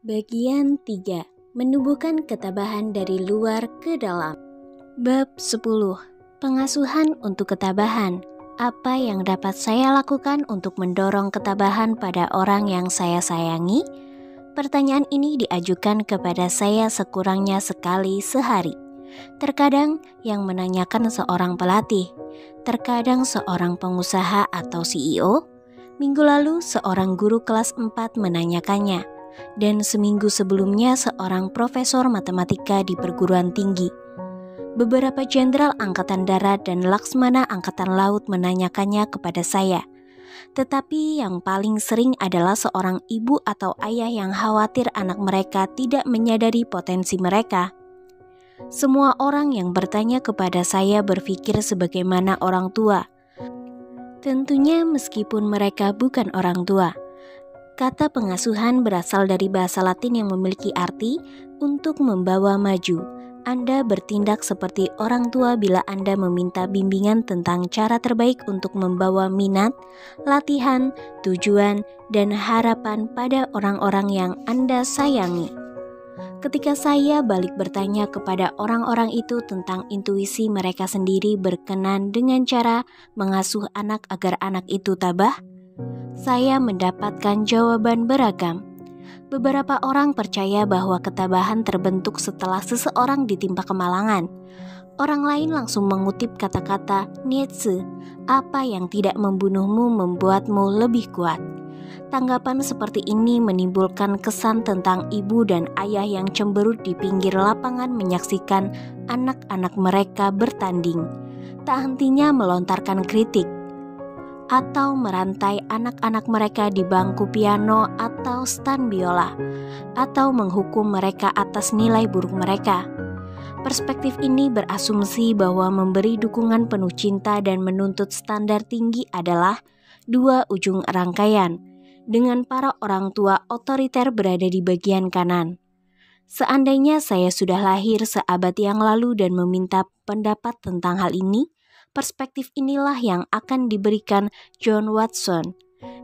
Bagian 3. Menumbuhkan ketabahan dari luar ke dalam. Bab 10. Pengasuhan untuk ketabahan. Apa yang dapat saya lakukan untuk mendorong ketabahan pada orang yang saya sayangi? Pertanyaan ini diajukan kepada saya sekurangnya sekali sehari. Terkadang yang menanyakan seorang pelatih, terkadang seorang pengusaha atau CEO. Minggu lalu seorang guru kelas 4 menanyakannya, dan seminggu sebelumnya seorang profesor matematika di perguruan tinggi. Beberapa jenderal angkatan darat dan Laksmana angkatan laut menanyakannya kepada saya. Tetapi yang paling sering adalah seorang ibu atau ayah yang khawatir anak mereka tidak menyadari potensi mereka. Semua orang yang bertanya kepada saya berpikir sebagaimana orang tua. Tentunya meskipun mereka bukan orang tua. Kata pengasuhan berasal dari bahasa Latin yang memiliki arti untuk membawa maju. Anda bertindak seperti orang tua bila Anda meminta bimbingan tentang cara terbaik untuk membawa minat, latihan, tujuan, dan harapan pada orang-orang yang Anda sayangi. Ketika saya balik bertanya kepada orang-orang itu tentang intuisi mereka sendiri berkenan dengan cara mengasuh anak agar anak itu tabah, saya mendapatkan jawaban beragam. Beberapa orang percaya bahwa ketabahan terbentuk setelah seseorang ditimpa kemalangan. Orang lain langsung mengutip kata-kata Nietzsche, apa yang tidak membunuhmu membuatmu lebih kuat. Tanggapan seperti ini menimbulkan kesan tentang ibu dan ayah yang cemberut di pinggir lapangan menyaksikan anak-anak mereka bertanding. Tak hentinya melontarkan kritik, atau merantai anak-anak mereka di bangku piano atau stan biola, atau menghukum mereka atas nilai buruk mereka. Perspektif ini berasumsi bahwa memberi dukungan penuh cinta dan menuntut standar tinggi adalah dua ujung rangkaian, dengan para orang tua otoriter berada di bagian kanan. Seandainya saya sudah lahir seabad yang lalu dan meminta pendapat tentang hal ini, perspektif inilah yang akan diberikan John Watson,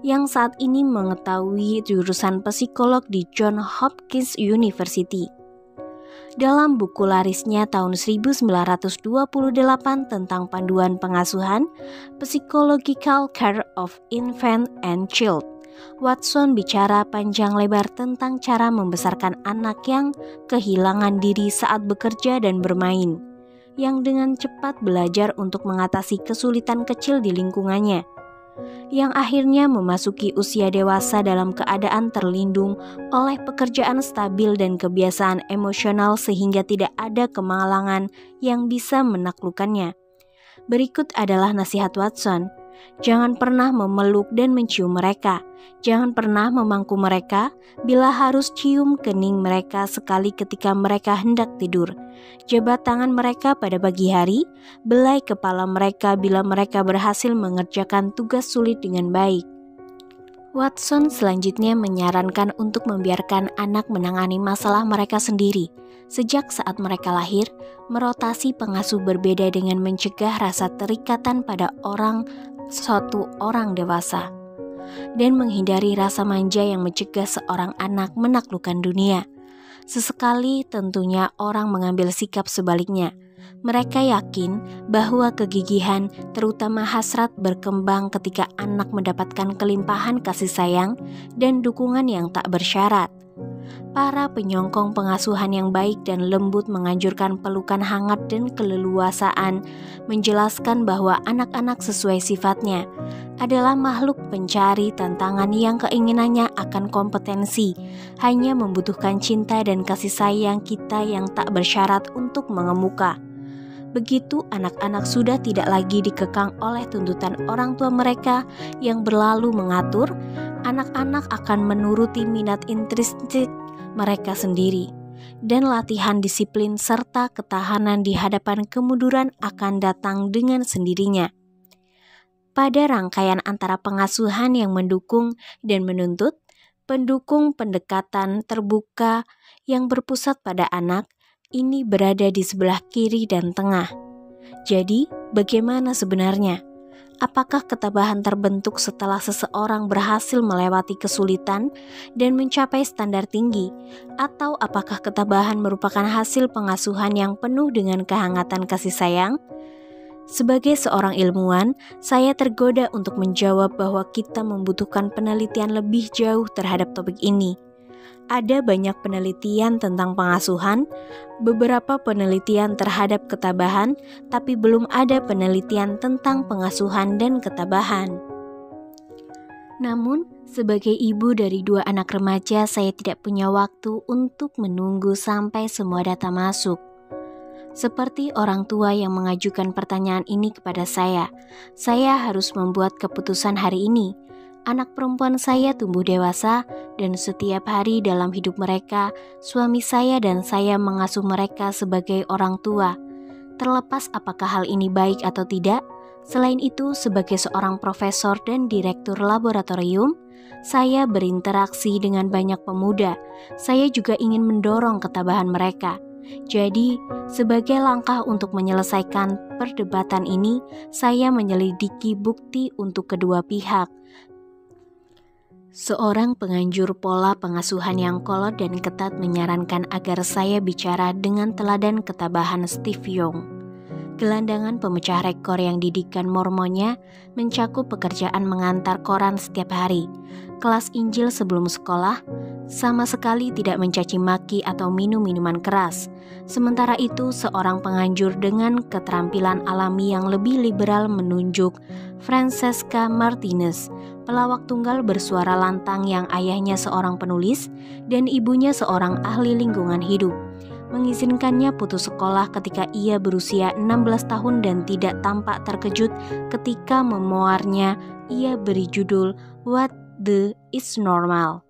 yang saat ini mengetahui jurusan psikolog di Johns Hopkins University. Dalam buku larisnya tahun 1928 tentang panduan pengasuhan, Psychological Care of Infant and Child, Watson bicara panjang lebar tentang cara membesarkan anak yang kehilangan diri saat bekerja dan bermain, yang dengan cepat belajar untuk mengatasi kesulitan kecil di lingkungannya, yang akhirnya memasuki usia dewasa dalam keadaan terlindung oleh pekerjaan stabil dan kebiasaan emosional sehingga tidak ada kemalangan yang bisa menaklukkannya. Berikut adalah nasihat Watson. Jangan pernah memeluk dan mencium mereka. Jangan pernah memangku mereka bila harus cium kening mereka sekali ketika mereka hendak tidur. Jabat tangan mereka pada pagi hari, belai kepala mereka bila mereka berhasil mengerjakan tugas sulit dengan baik. Watson selanjutnya menyarankan untuk membiarkan anak menangani masalah mereka sendiri. Sejak saat mereka lahir, merotasi pengasuh berbeda dengan mencegah rasa terikatan pada suatu orang dewasa, dan menghindari rasa manja yang mencegah seorang anak menaklukkan dunia. Sesekali tentunya orang mengambil sikap sebaliknya. Mereka yakin bahwa kegigihan, terutama hasrat, berkembang ketika anak mendapatkan kelimpahan kasih sayang dan dukungan yang tak bersyarat. Para penyongkong pengasuhan yang baik dan lembut menganjurkan pelukan hangat dan keleluasaan, menjelaskan bahwa anak-anak sesuai sifatnya adalah makhluk pencari tantangan yang keinginannya akan kompetensi, hanya membutuhkan cinta dan kasih sayang kita yang tak bersyarat untuk mengemuka. Begitu anak-anak sudah tidak lagi dikekang oleh tuntutan orang tua mereka yang berlalu mengatur, anak-anak akan menuruti minat intrinsik mereka sendiri, dan latihan disiplin serta ketahanan di hadapan kemunduran akan datang dengan sendirinya. Pada rangkaian antara pengasuhan yang mendukung dan menuntut, pendukung pendekatan terbuka yang berpusat pada anak ini berada di sebelah kiri dan tengah. Jadi, bagaimana sebenarnya? Apakah ketabahan terbentuk setelah seseorang berhasil melewati kesulitan dan mencapai standar tinggi? Atau apakah ketabahan merupakan hasil pengasuhan yang penuh dengan kehangatan kasih sayang? Sebagai seorang ilmuwan, saya tergoda untuk menjawab bahwa kita membutuhkan penelitian lebih jauh terhadap topik ini. Ada banyak penelitian tentang pengasuhan, beberapa penelitian terhadap ketabahan, tapi belum ada penelitian tentang pengasuhan dan ketabahan. Namun, sebagai ibu dari 2 anak remaja, saya tidak punya waktu untuk menunggu sampai semua data masuk. Seperti orang tua yang mengajukan pertanyaan ini kepada saya harus membuat keputusan hari ini. Anak perempuan saya tumbuh dewasa dan setiap hari dalam hidup mereka, suami saya dan saya mengasuh mereka sebagai orang tua. Terlepas apakah hal ini baik atau tidak, selain itu sebagai seorang profesor dan direktur laboratorium, saya berinteraksi dengan banyak pemuda. Saya juga ingin mendorong ketabahan mereka. Jadi, sebagai langkah untuk menyelesaikan perdebatan ini, saya menyelidiki bukti untuk kedua pihak. Seorang penganjur pola pengasuhan yang kolot dan ketat menyarankan agar saya bicara dengan teladan ketabahan Steve Young. Gelandangan pemecah rekor yang didikan mormonnya mencakup pekerjaan mengantar koran setiap hari, kelas Injil sebelum sekolah, sama sekali tidak mencaci maki atau minum minuman keras. Sementara itu, seorang penganjur dengan keterampilan alami yang lebih liberal menunjuk Francesca Martinez, pelawak tunggal bersuara lantang yang ayahnya seorang penulis dan ibunya seorang ahli lingkungan hidup, mengizinkannya putus sekolah ketika ia berusia 16 tahun dan tidak tampak terkejut ketika memoarnya ia beri judul What the is Normal.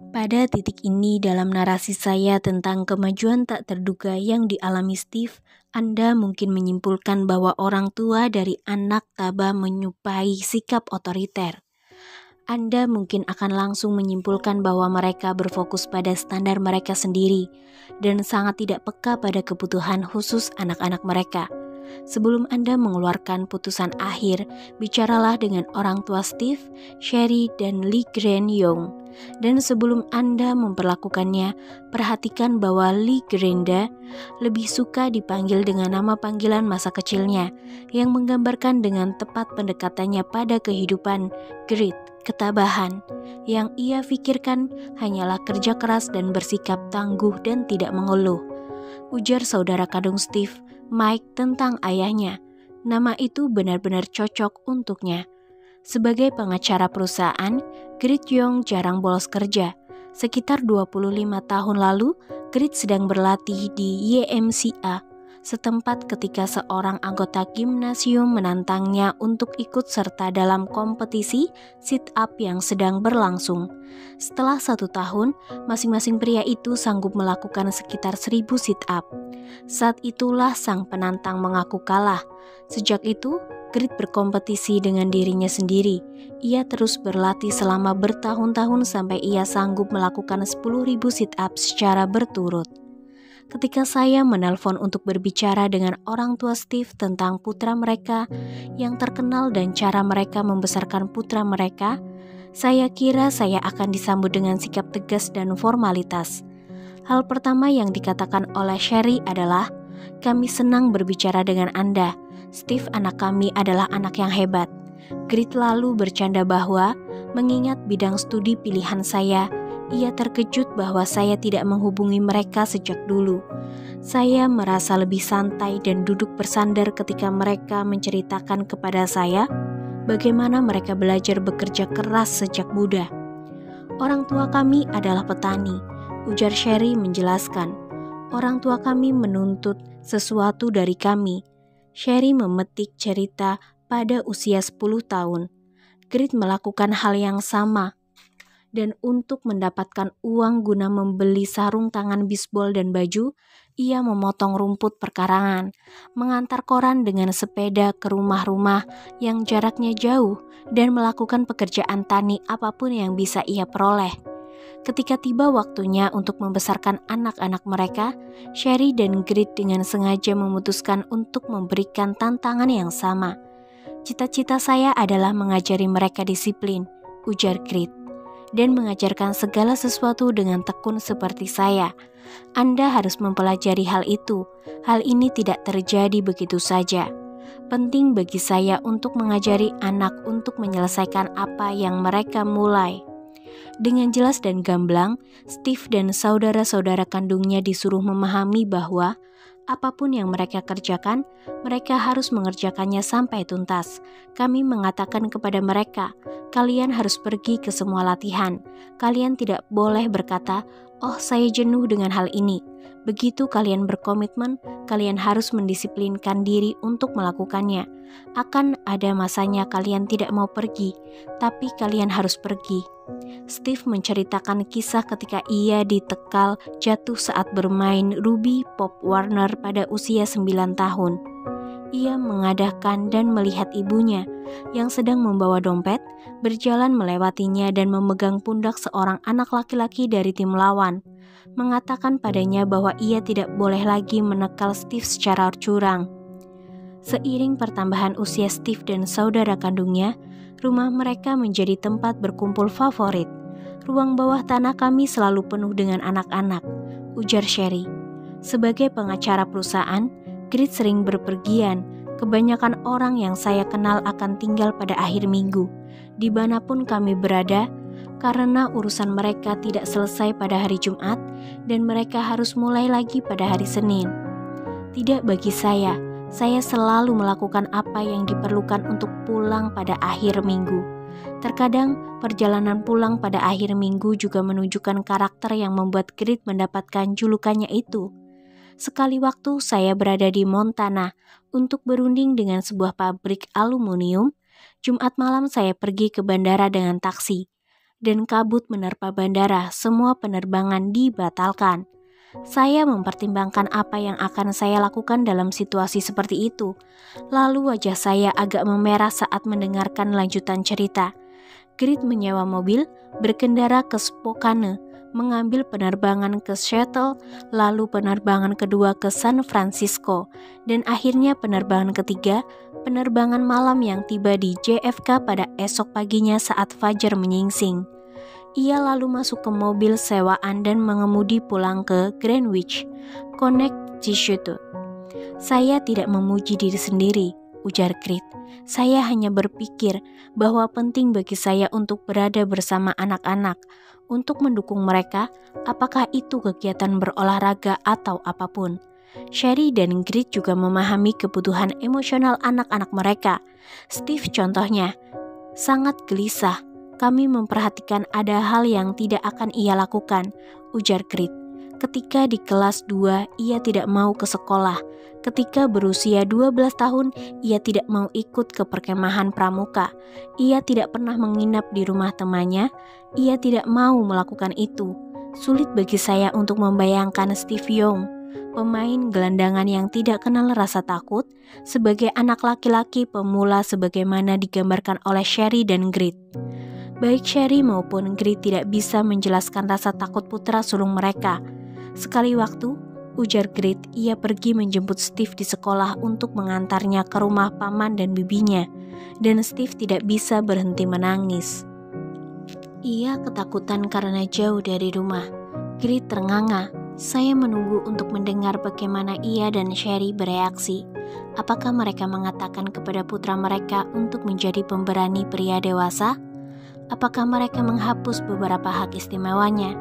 Pada titik ini dalam narasi saya tentang kemajuan tak terduga yang dialami Steve, Anda mungkin menyimpulkan bahwa orang tua dari anak tabah menyupai sikap otoriter. Anda mungkin akan langsung menyimpulkan bahwa mereka berfokus pada standar mereka sendiri dan sangat tidak peka pada kebutuhan khusus anak-anak mereka. Sebelum Anda mengeluarkan putusan akhir, bicaralah dengan orang tua Steve, Sherry, dan Lee Grant Young. Dan sebelum Anda memperlakukannya, perhatikan bahwa Lee Granda lebih suka dipanggil dengan nama panggilan masa kecilnya, yang menggambarkan dengan tepat pendekatannya pada kehidupan, grit, ketabahan. Yang ia pikirkan hanyalah kerja keras dan bersikap tangguh dan tidak mengeluh. Ujar saudara kandung Steve, Mike, tentang ayahnya. Nama itu benar-benar cocok untuknya. Sebagai pengacara perusahaan, Grit Young jarang bolos kerja. Sekitar 25 tahun lalu, Grit sedang berlatih di YMCA setempat ketika seorang anggota gimnasium menantangnya untuk ikut serta dalam kompetisi sit-up yang sedang berlangsung. Setelah 1 tahun, masing-masing pria itu sanggup melakukan sekitar 1000 sit-up. Saat itulah sang penantang mengaku kalah. Sejak itu, Grit berkompetisi dengan dirinya sendiri. Ia terus berlatih selama bertahun-tahun sampai ia sanggup melakukan 10.000 sit-up secara berturut. Ketika saya menelpon untuk berbicara dengan orang tua Steve tentang putra mereka yang terkenal dan cara mereka membesarkan putra mereka, saya kira saya akan disambut dengan sikap tegas dan formalitas. Hal pertama yang dikatakan oleh Sherry adalah, "Kami senang berbicara dengan Anda. Steve anak kami adalah anak yang hebat." Grit lalu bercanda bahwa, mengingat bidang studi pilihan saya, ia terkejut bahwa saya tidak menghubungi mereka sejak dulu. Saya merasa lebih santai dan duduk bersandar ketika mereka menceritakan kepada saya bagaimana mereka belajar bekerja keras sejak muda. "Orang tua kami adalah petani," ujar Sherry menjelaskan. "Orang tua kami menuntut sesuatu dari kami." Sherry memetik cerita pada usia 10 tahun. Grit melakukan hal yang sama. Dan untuk mendapatkan uang guna membeli sarung tangan bisbol dan baju, ia memotong rumput perkarangan, mengantar koran dengan sepeda ke rumah-rumah yang jaraknya jauh, dan melakukan pekerjaan tani apapun yang bisa ia peroleh. Ketika tiba waktunya untuk membesarkan anak-anak mereka, Sherry dan Grit dengan sengaja memutuskan untuk memberikan tantangan yang sama. Cita-cita saya adalah mengajari mereka disiplin, ujar Grit, dan mengajarkan segala sesuatu dengan tekun seperti saya. Anda harus mempelajari hal itu. Hal ini tidak terjadi begitu saja. Penting bagi saya untuk mengajari anak untuk menyelesaikan apa yang mereka mulai. Dengan jelas dan gamblang, Steve dan saudara-saudara kandungnya disuruh memahami bahwa apapun yang mereka kerjakan, mereka harus mengerjakannya sampai tuntas. Kami mengatakan kepada mereka, kalian harus pergi ke semua latihan. Kalian tidak boleh berkata, "Oh, saya jenuh dengan hal ini." Begitu kalian berkomitmen, kalian harus mendisiplinkan diri untuk melakukannya. Akan ada masanya kalian tidak mau pergi, tapi kalian harus pergi. Steve menceritakan kisah ketika ia ditekal jatuh saat bermain Ruby Pop Warner pada usia 9 tahun. Ia mengadahkan dan melihat ibunya yang sedang membawa dompet, berjalan melewatinya dan memegang pundak seorang anak laki-laki dari tim lawan, mengatakan padanya bahwa ia tidak boleh lagi menekal Steve secara curang. Seiring pertambahan usia Steve dan saudara kandungnya, rumah mereka menjadi tempat berkumpul favorit. Ruang bawah tanah kami selalu penuh dengan anak-anak, ujar Sherry. Sebagai pengacara perusahaan, Grit sering berpergian. Kebanyakan orang yang saya kenal akan tinggal pada akhir minggu, dimanapun kami berada, karena urusan mereka tidak selesai pada hari Jumat dan mereka harus mulai lagi pada hari Senin. Tidak bagi saya selalu melakukan apa yang diperlukan untuk pulang pada akhir minggu. Terkadang perjalanan pulang pada akhir minggu juga menunjukkan karakter yang membuat Grit mendapatkan julukannya itu. Sekali waktu saya berada di Montana untuk berunding dengan sebuah pabrik aluminium. Jumat malam saya pergi ke bandara dengan taksi, dan kabut menerpa bandara, semua penerbangan dibatalkan. Saya mempertimbangkan apa yang akan saya lakukan dalam situasi seperti itu. Lalu wajah saya agak memerah saat mendengarkan lanjutan cerita. Grit menyewa mobil, berkendara ke Spokane, mengambil penerbangan ke Seattle, lalu penerbangan kedua ke San Francisco, dan akhirnya penerbangan ketiga, penerbangan malam yang tiba di JFK pada esok paginya saat fajar menyingsing. Ia lalu masuk ke mobil sewaan dan mengemudi pulang ke Greenwich, Connecticut. Saya tidak memuji diri sendiri, ujar Grit. Saya hanya berpikir bahwa penting bagi saya untuk berada bersama anak-anak, untuk mendukung mereka, apakah itu kegiatan berolahraga atau apapun. Sherry dan Grit juga memahami kebutuhan emosional anak-anak mereka. Steve contohnya, sangat gelisah. Kami memperhatikan ada hal yang tidak akan ia lakukan, ujar Grit. Ketika di kelas 2, ia tidak mau ke sekolah. Ketika berusia 12 tahun, ia tidak mau ikut ke perkemahan pramuka. Ia tidak pernah menginap di rumah temannya. Ia tidak mau melakukan itu. Sulit bagi saya untuk membayangkan Steve Young, pemain gelandangan yang tidak kenal rasa takut, sebagai anak laki-laki pemula sebagaimana digambarkan oleh Sherry dan Grit. Baik Sherry maupun Grit tidak bisa menjelaskan rasa takut putra sulung mereka. Sekali waktu, ujar Grit, ia pergi menjemput Steve di sekolah untuk mengantarnya ke rumah paman dan bibinya, dan Steve tidak bisa berhenti menangis. Ia ketakutan karena jauh dari rumah. Grit ternganga. Saya menunggu untuk mendengar bagaimana ia dan Sherry bereaksi. Apakah mereka mengatakan kepada putra mereka untuk menjadi pemberani pria dewasa? Apakah mereka menghapus beberapa hak istimewanya?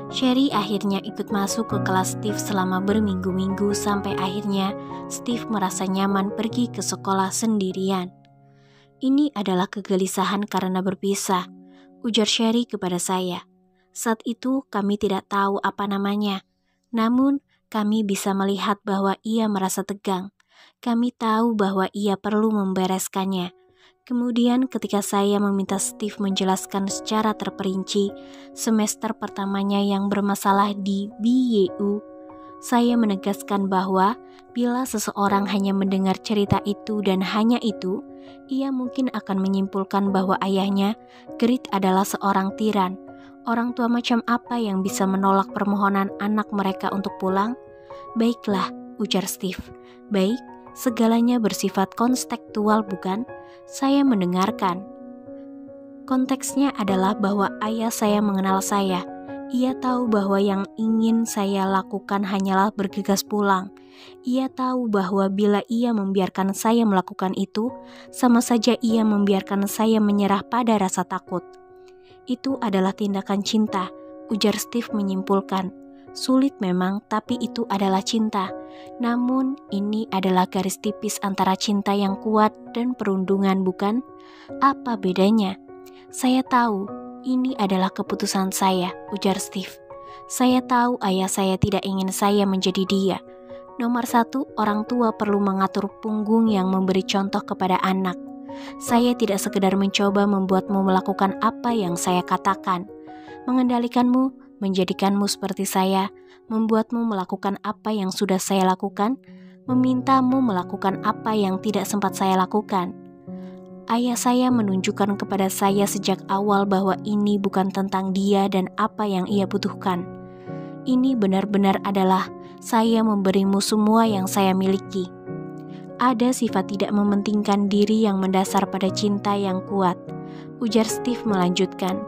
Sherry akhirnya ikut masuk ke kelas Steve selama berminggu-minggu sampai akhirnya Steve merasa nyaman pergi ke sekolah sendirian. Ini adalah kegelisahan karena berpisah, ujar Sherry kepada saya. Saat itu kami tidak tahu apa namanya, namun kami bisa melihat bahwa ia merasa tegang. Kami tahu bahwa ia perlu membereskannya. Kemudian ketika saya meminta Steve menjelaskan secara terperinci semester pertamanya yang bermasalah di BYU, saya menegaskan bahwa bila seseorang hanya mendengar cerita itu dan hanya itu, ia mungkin akan menyimpulkan bahwa ayahnya, Grit, adalah seorang tiran. Orang tua macam apa yang bisa menolak permohonan anak mereka untuk pulang? Baiklah, ujar Steve. Baik, Segalanya bersifat konstekstual, bukan? Saya mendengarkan. Konteksnya adalah bahwa ayah saya mengenal saya. Ia tahu bahwa yang ingin saya lakukan hanyalah bergegas pulang. Ia tahu bahwa bila ia membiarkan saya melakukan itu, sama saja ia membiarkan saya menyerah pada rasa takut. Itu adalah tindakan cinta, ujar Steve menyimpulkan. Sulit memang, tapi itu adalah cinta. Namun, ini adalah garis tipis antara cinta yang kuat dan perundungan, bukan? Apa bedanya? Saya tahu, ini adalah keputusan saya, ujar Steve. Saya tahu ayah saya tidak ingin saya menjadi dia. Nomor 1, orang tua perlu mengatur punggung yang memberi contoh kepada anak. Saya tidak sekedar mencoba membuatmu melakukan apa yang saya katakan. Mengendalikanmu, menjadikanmu seperti saya, membuatmu melakukan apa yang sudah saya lakukan, memintamu melakukan apa yang tidak sempat saya lakukan. Ayah saya menunjukkan kepada saya sejak awal bahwa ini bukan tentang dia dan apa yang ia butuhkan. Ini benar-benar adalah saya memberimu semua yang saya miliki. Ada sifat tidak mementingkan diri yang mendasar pada cinta yang kuat, ujar Steve melanjutkan.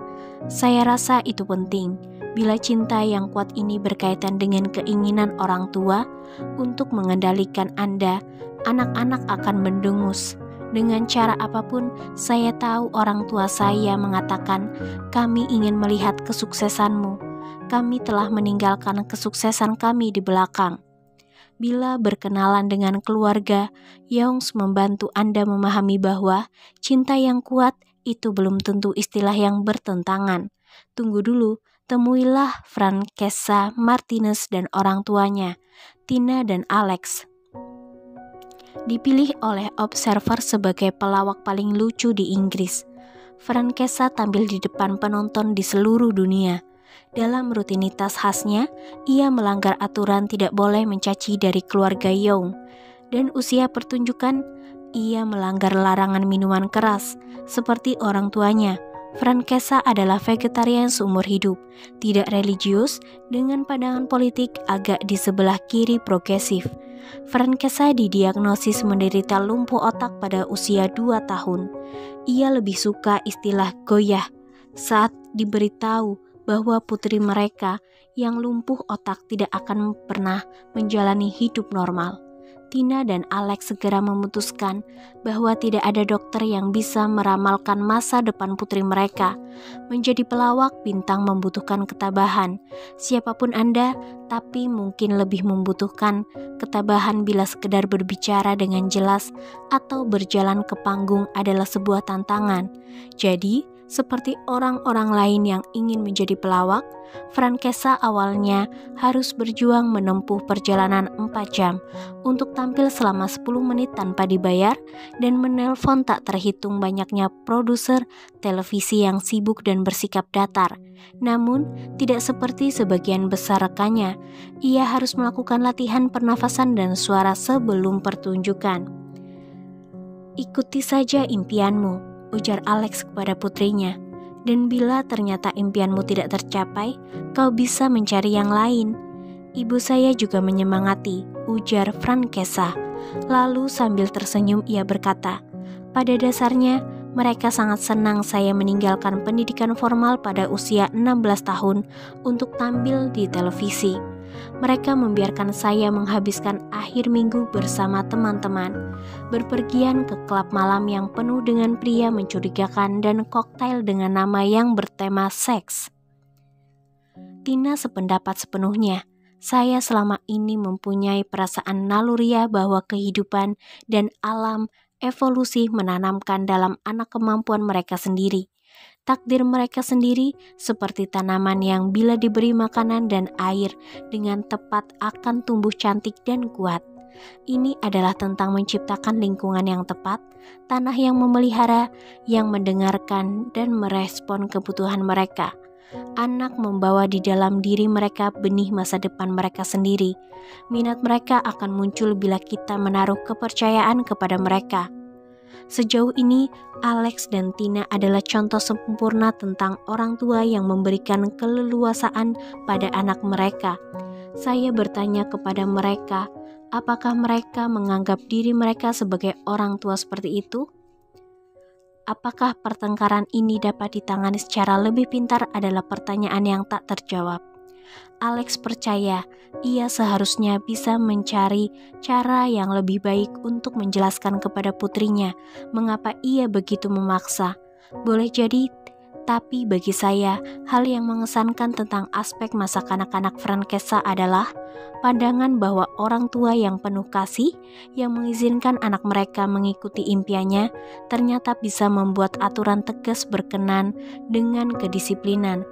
Saya rasa itu penting. Bila cinta yang kuat ini berkaitan dengan keinginan orang tua untuk mengendalikan Anda, anak-anak akan mendengus. Dengan cara apapun, saya tahu orang tua saya mengatakan, kami ingin melihat kesuksesanmu. Kami telah meninggalkan kesuksesan kami di belakang. Bila berkenalan dengan keluarga, Youngs membantu Anda memahami bahwa cinta yang kuat itu belum tentu istilah yang bertentangan. Tunggu dulu, temuilah Francesca Martinez dan orang tuanya, Tina dan Alex. Dipilih oleh Observer sebagai pelawak paling lucu di Inggris. Francesca tampil di depan penonton di seluruh dunia. Dalam rutinitas khasnya, ia melanggar aturan tidak boleh mencaci dari keluarga Young. Dan usia pertunjukan, ia melanggar larangan minuman keras, seperti orang tuanya. Francesca adalah vegetarian seumur hidup, tidak religius, dengan pandangan politik agak di sebelah kiri progresif. Francesca didiagnosis menderita lumpuh otak pada usia 2 tahun. Ia lebih suka istilah goyah saat diberitahu bahwa putri mereka yang lumpuh otak tidak akan pernah menjalani hidup normal. Tina dan Alex segera memutuskan bahwa tidak ada dokter yang bisa meramalkan masa depan putri mereka. Menjadi pelawak bintang membutuhkan ketabahan. Siapapun Anda, tapi mungkin lebih membutuhkan ketabahan bila sekedar berbicara dengan jelas atau berjalan ke panggung adalah sebuah tantangan. Jadi, seperti orang-orang lain yang ingin menjadi pelawak, Francesca awalnya harus berjuang menempuh perjalanan 4 jam untuk tampil selama 10 menit tanpa dibayar dan menelpon tak terhitung banyaknya produser televisi yang sibuk dan bersikap datar. Namun, tidak seperti sebagian besar rekannya, ia harus melakukan latihan pernafasan dan suara sebelum pertunjukan. Ikuti saja impianmu, ujar Alex kepada putrinya. Dan bila ternyata impianmu tidak tercapai, kau bisa mencari yang lain. Ibu saya juga menyemangati, ujar Francesca. Lalu sambil tersenyum ia berkata, pada dasarnya mereka sangat senang saya meninggalkan pendidikan formal pada usia 16 tahun untuk tampil di televisi. Mereka membiarkan saya menghabiskan akhir minggu bersama teman-teman, berpergian ke klub malam yang penuh dengan pria mencurigakan dan koktail dengan nama yang bertema seks. Tina sependapat sepenuhnya. Saya selama ini mempunyai perasaan naluriah bahwa kehidupan dan alam evolusi menanamkan dalam anak kemampuan mereka sendiri. Takdir mereka sendiri seperti tanaman yang bila diberi makanan dan air dengan tepat akan tumbuh cantik dan kuat. Ini adalah tentang menciptakan lingkungan yang tepat, tanah yang memelihara, yang mendengarkan dan merespon kebutuhan mereka. Anak membawa di dalam diri mereka benih masa depan mereka sendiri. Minat mereka akan muncul bila kita menaruh kepercayaan kepada mereka. Sejauh ini, Alex dan Tina adalah contoh sempurna tentang orang tua yang memberikan keleluasaan pada anak mereka. Saya bertanya kepada mereka, apakah mereka menganggap diri mereka sebagai orang tua seperti itu? Apakah pertengkaran ini dapat ditangani secara lebih pintar adalah pertanyaan yang tak terjawab. Alex percaya ia seharusnya bisa mencari cara yang lebih baik untuk menjelaskan kepada putrinya mengapa ia begitu memaksa. Boleh jadi, tapi bagi saya, hal yang mengesankan tentang aspek masa kanak-kanak Francesca adalah pandangan bahwa orang tua yang penuh kasih, yang mengizinkan anak mereka mengikuti impiannya, ternyata bisa membuat aturan tegas berkenan dengan kedisiplinan.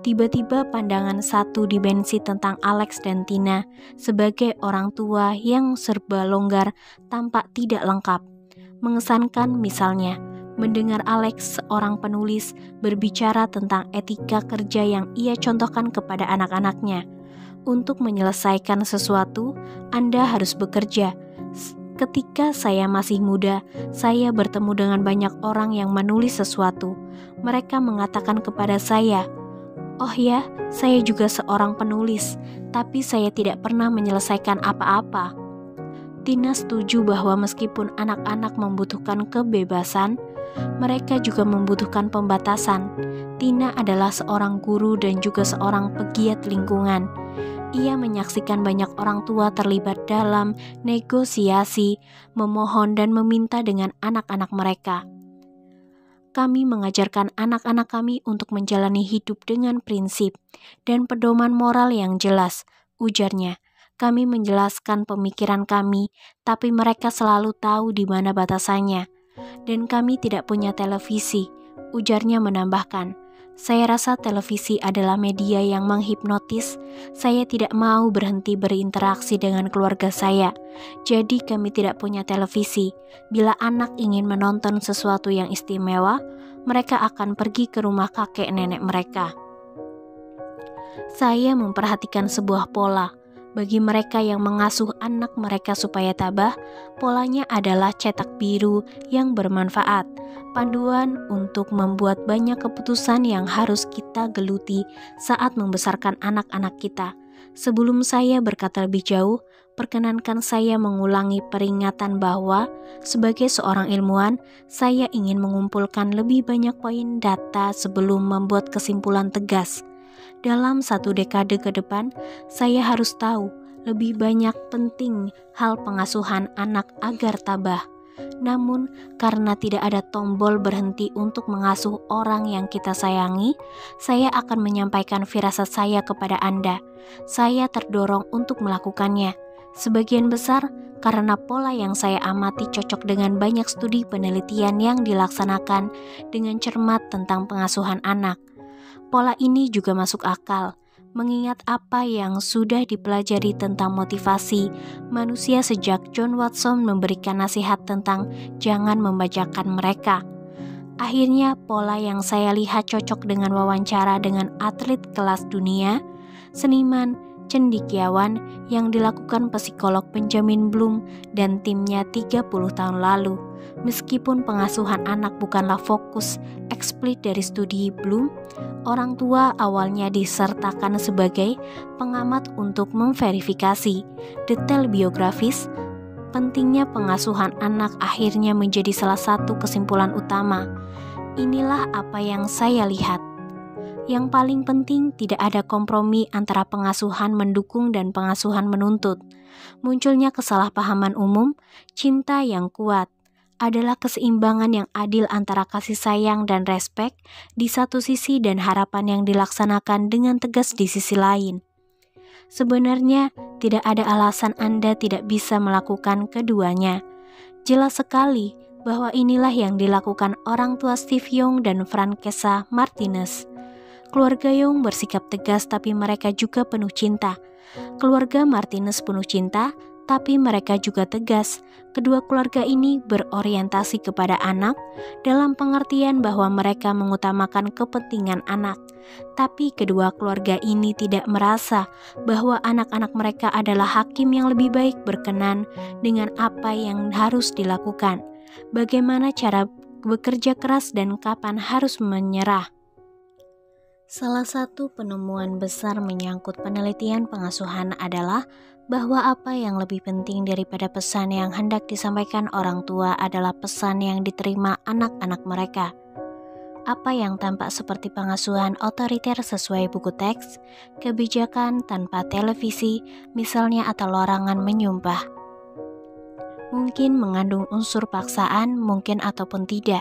Tiba-tiba pandangan satu dimensi tentang Alex dan Tina sebagai orang tua yang serba longgar tampak tidak lengkap. Mengesankan misalnya, mendengar Alex, seorang penulis, berbicara tentang etika kerja yang ia contohkan kepada anak-anaknya. Untuk menyelesaikan sesuatu, Anda harus bekerja. Ketika saya masih muda, saya bertemu dengan banyak orang yang menulis sesuatu. Mereka mengatakan kepada saya, "Oh ya, saya juga seorang penulis, tapi saya tidak pernah menyelesaikan apa-apa." Tina setuju bahwa meskipun anak-anak membutuhkan kebebasan, mereka juga membutuhkan pembatasan. Tina adalah seorang guru dan juga seorang pegiat lingkungan. Ia menyaksikan banyak orang tua terlibat dalam negosiasi, memohon dan meminta dengan anak-anak mereka. Kami mengajarkan anak-anak kami untuk menjalani hidup dengan prinsip dan pedoman moral yang jelas, ujarnya. Kami menjelaskan pemikiran kami, tapi mereka selalu tahu di mana batasannya. Dan kami tidak punya televisi, ujarnya menambahkan. Saya rasa televisi adalah media yang menghipnotis. Saya tidak mau berhenti berinteraksi dengan keluarga saya. Jadi kami tidak punya televisi. Bila anak ingin menonton sesuatu yang istimewa, mereka akan pergi ke rumah kakek nenek mereka. Saya memperhatikan sebuah pola. Bagi mereka yang mengasuh anak mereka supaya tabah, polanya adalah cetak biru yang bermanfaat, panduan untuk membuat banyak keputusan yang harus kita geluti saat membesarkan anak-anak kita. Sebelum saya berkata lebih jauh, perkenankan saya mengulangi peringatan bahwa sebagai seorang ilmuwan, saya ingin mengumpulkan lebih banyak poin data sebelum membuat kesimpulan tegas. Dalam 1 dekade ke depan, saya harus tahu lebih banyak penting hal pengasuhan anak agar tabah. Namun, karena tidak ada tombol berhenti untuk mengasuh orang yang kita sayangi, saya akan menyampaikan firasat saya kepada Anda. Saya terdorong untuk melakukannya. Sebagian besar karena pola yang saya amati cocok dengan banyak studi penelitian yang dilaksanakan dengan cermat tentang pengasuhan anak. Pola ini juga masuk akal, mengingat apa yang sudah dipelajari tentang motivasi manusia sejak John Watson memberikan nasihat tentang jangan membajakan mereka. Akhirnya, pola yang saya lihat cocok dengan wawancara dengan atlet kelas dunia, seniman, cendekiawan yang dilakukan psikolog Benjamin Bloom dan timnya 30 tahun lalu. Meskipun pengasuhan anak bukanlah fokus eksplisit dari studi Bloom, orang tua awalnya disertakan sebagai pengamat untuk memverifikasi detail biografis. Pentingnya pengasuhan anak akhirnya menjadi salah satu kesimpulan utama. Inilah apa yang saya lihat. Yang paling penting, tidak ada kompromi antara pengasuhan mendukung dan pengasuhan menuntut. Munculnya kesalahpahaman umum, cinta yang kuat adalah keseimbangan yang adil antara kasih sayang dan respek di satu sisi dan harapan yang dilaksanakan dengan tegas di sisi lain. Sebenarnya, tidak ada alasan Anda tidak bisa melakukan keduanya. Jelas sekali bahwa inilah yang dilakukan orang tua Steve Young dan Francesca Martinez. Keluarga Young bersikap tegas tapi mereka juga penuh cinta. Keluarga Martinez penuh cinta, tapi mereka juga tegas. Kedua keluarga ini berorientasi kepada anak dalam pengertian bahwa mereka mengutamakan kepentingan anak. Tapi kedua keluarga ini tidak merasa bahwa anak-anak mereka adalah hakim yang lebih baik berkenan dengan apa yang harus dilakukan, bagaimana cara bekerja keras dan kapan harus menyerah. Salah satu penemuan besar menyangkut penelitian pengasuhan adalah bahwa apa yang lebih penting daripada pesan yang hendak disampaikan orang tua adalah pesan yang diterima anak-anak mereka. Apa yang tampak seperti pengasuhan otoriter sesuai buku teks, kebijakan tanpa televisi, misalnya, atau larangan menyumpah. Mungkin mengandung unsur paksaan, mungkin ataupun tidak.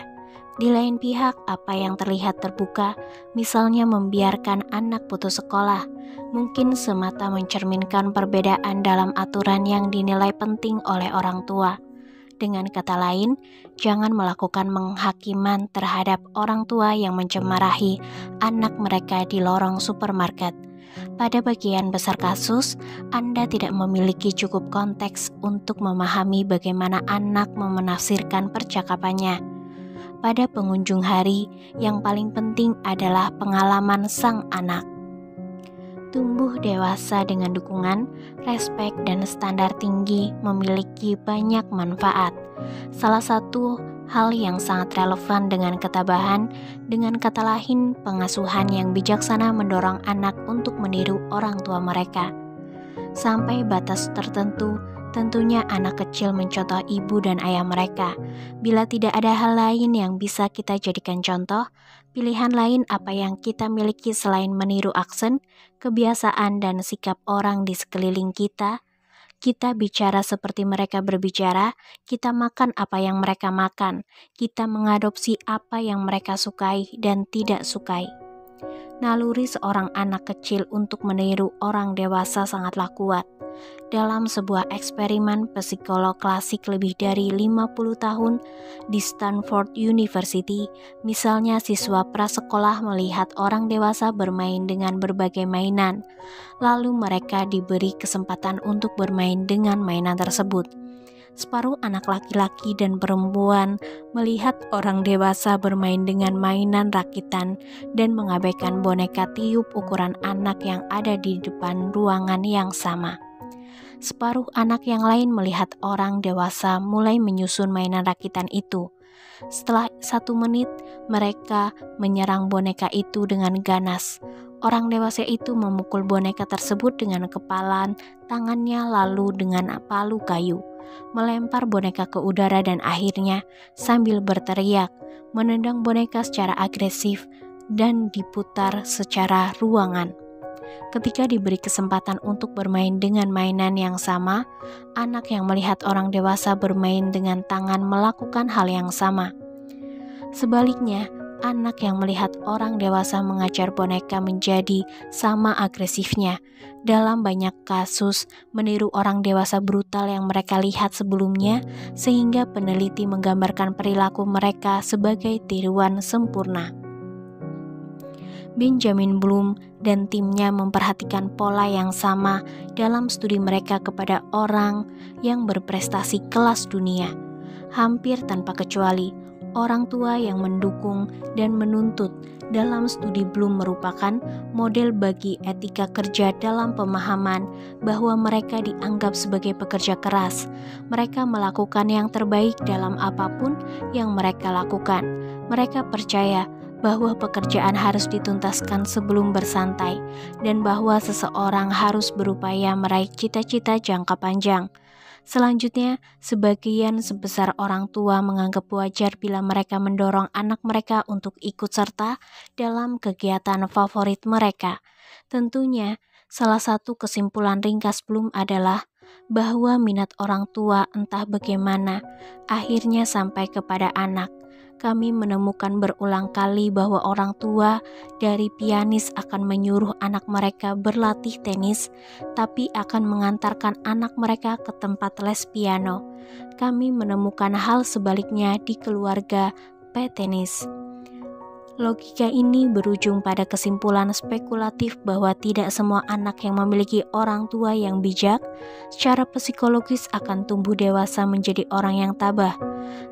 Di lain pihak, apa yang terlihat terbuka, misalnya membiarkan anak putus sekolah, mungkin semata mencerminkan perbedaan dalam aturan yang dinilai penting oleh orang tua. Dengan kata lain, jangan melakukan menghakiman terhadap orang tua yang mencemarahi anak mereka di lorong supermarket. Pada bagian besar kasus, Anda tidak memiliki cukup konteks untuk memahami bagaimana anak menafsirkan percakapannya. Pada pengunjung hari, yang paling penting adalah pengalaman sang anak. Tumbuh dewasa dengan dukungan, respek, dan standar tinggi memiliki banyak manfaat. Salah satu hal yang sangat relevan dengan ketabahan, dengan kata lain, pengasuhan yang bijaksana mendorong anak untuk meniru orang tua mereka. Sampai batas tertentu, tentunya anak kecil mencontoh ibu dan ayah mereka. Bila tidak ada hal lain yang bisa kita jadikan contoh, pilihan lain apa yang kita miliki selain meniru aksen, kebiasaan, dan sikap orang di sekeliling kita? Kita bicara seperti mereka berbicara, kita makan apa yang mereka makan, kita mengadopsi apa yang mereka sukai dan tidak sukai. Naluri seorang anak kecil untuk meniru orang dewasa sangatlah kuat. Dalam sebuah eksperimen psikolog klasik lebih dari 50 tahun di Stanford University, misalnya siswa prasekolah melihat orang dewasa bermain dengan berbagai mainan, lalu mereka diberi kesempatan untuk bermain dengan mainan tersebut. Separuh anak laki-laki dan perempuan melihat orang dewasa bermain dengan mainan rakitan dan mengabaikan boneka tiup ukuran anak yang ada di depan ruangan yang sama. Separuh anak yang lain melihat orang dewasa mulai menyusun mainan rakitan itu. Setelah 1 menit, mereka menyerang boneka itu dengan ganas. Orang dewasa itu memukul boneka tersebut dengan kepala tangannya lalu dengan palu kayu, melempar boneka ke udara dan akhirnya sambil berteriak, menendang boneka secara agresif dan diputar secara ruangan. Ketika diberi kesempatan untuk bermain dengan mainan yang sama, anak yang melihat orang dewasa bermain dengan tangan melakukan hal yang sama. Sebaliknya, anak yang melihat orang dewasa mengajar boneka menjadi sama agresifnya. Dalam banyak kasus, meniru orang dewasa brutal yang mereka lihat sebelumnya, sehingga peneliti menggambarkan perilaku mereka sebagai tiruan sempurna. Benjamin Bloom dan timnya memperhatikan pola yang sama dalam studi mereka kepada orang yang berprestasi kelas dunia. Hampir tanpa kecuali, orang tua yang mendukung dan menuntut dalam studi Bloom merupakan model bagi etika kerja dalam pemahaman bahwa mereka dianggap sebagai pekerja keras. Mereka melakukan yang terbaik dalam apapun yang mereka lakukan. Mereka percaya bahwa pekerjaan harus dituntaskan sebelum bersantai, dan bahwa seseorang harus berupaya meraih cita-cita jangka panjang. Selanjutnya, sebagian sebesar orang tua menganggap wajar bila mereka mendorong anak mereka untuk ikut serta dalam kegiatan favorit mereka. Tentunya, salah satu kesimpulan ringkas Bloom adalah bahwa minat orang tua entah bagaimana akhirnya sampai kepada anak. Kami menemukan berulang kali bahwa orang tua dari pianis akan menyuruh anak mereka berlatih tenis, tapi akan mengantarkan anak mereka ke tempat les piano. Kami menemukan hal sebaliknya di keluarga petenis. Logika ini berujung pada kesimpulan spekulatif bahwa tidak semua anak yang memiliki orang tua yang bijak secara psikologis akan tumbuh dewasa menjadi orang yang tabah,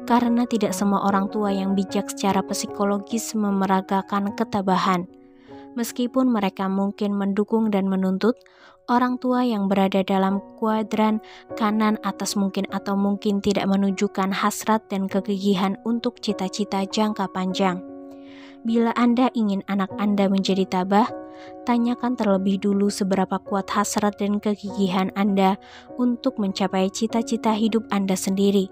karena tidak semua orang tua yang bijak secara psikologis memeragakan ketabahan. Meskipun mereka mungkin mendukung dan menuntut, orang tua yang berada dalam kuadran kanan atas mungkin atau mungkin tidak menunjukkan hasrat dan kegigihan untuk cita-cita jangka panjang. Bila Anda ingin anak Anda menjadi tabah, tanyakan terlebih dulu seberapa kuat hasrat dan kegigihan Anda untuk mencapai cita-cita hidup Anda sendiri.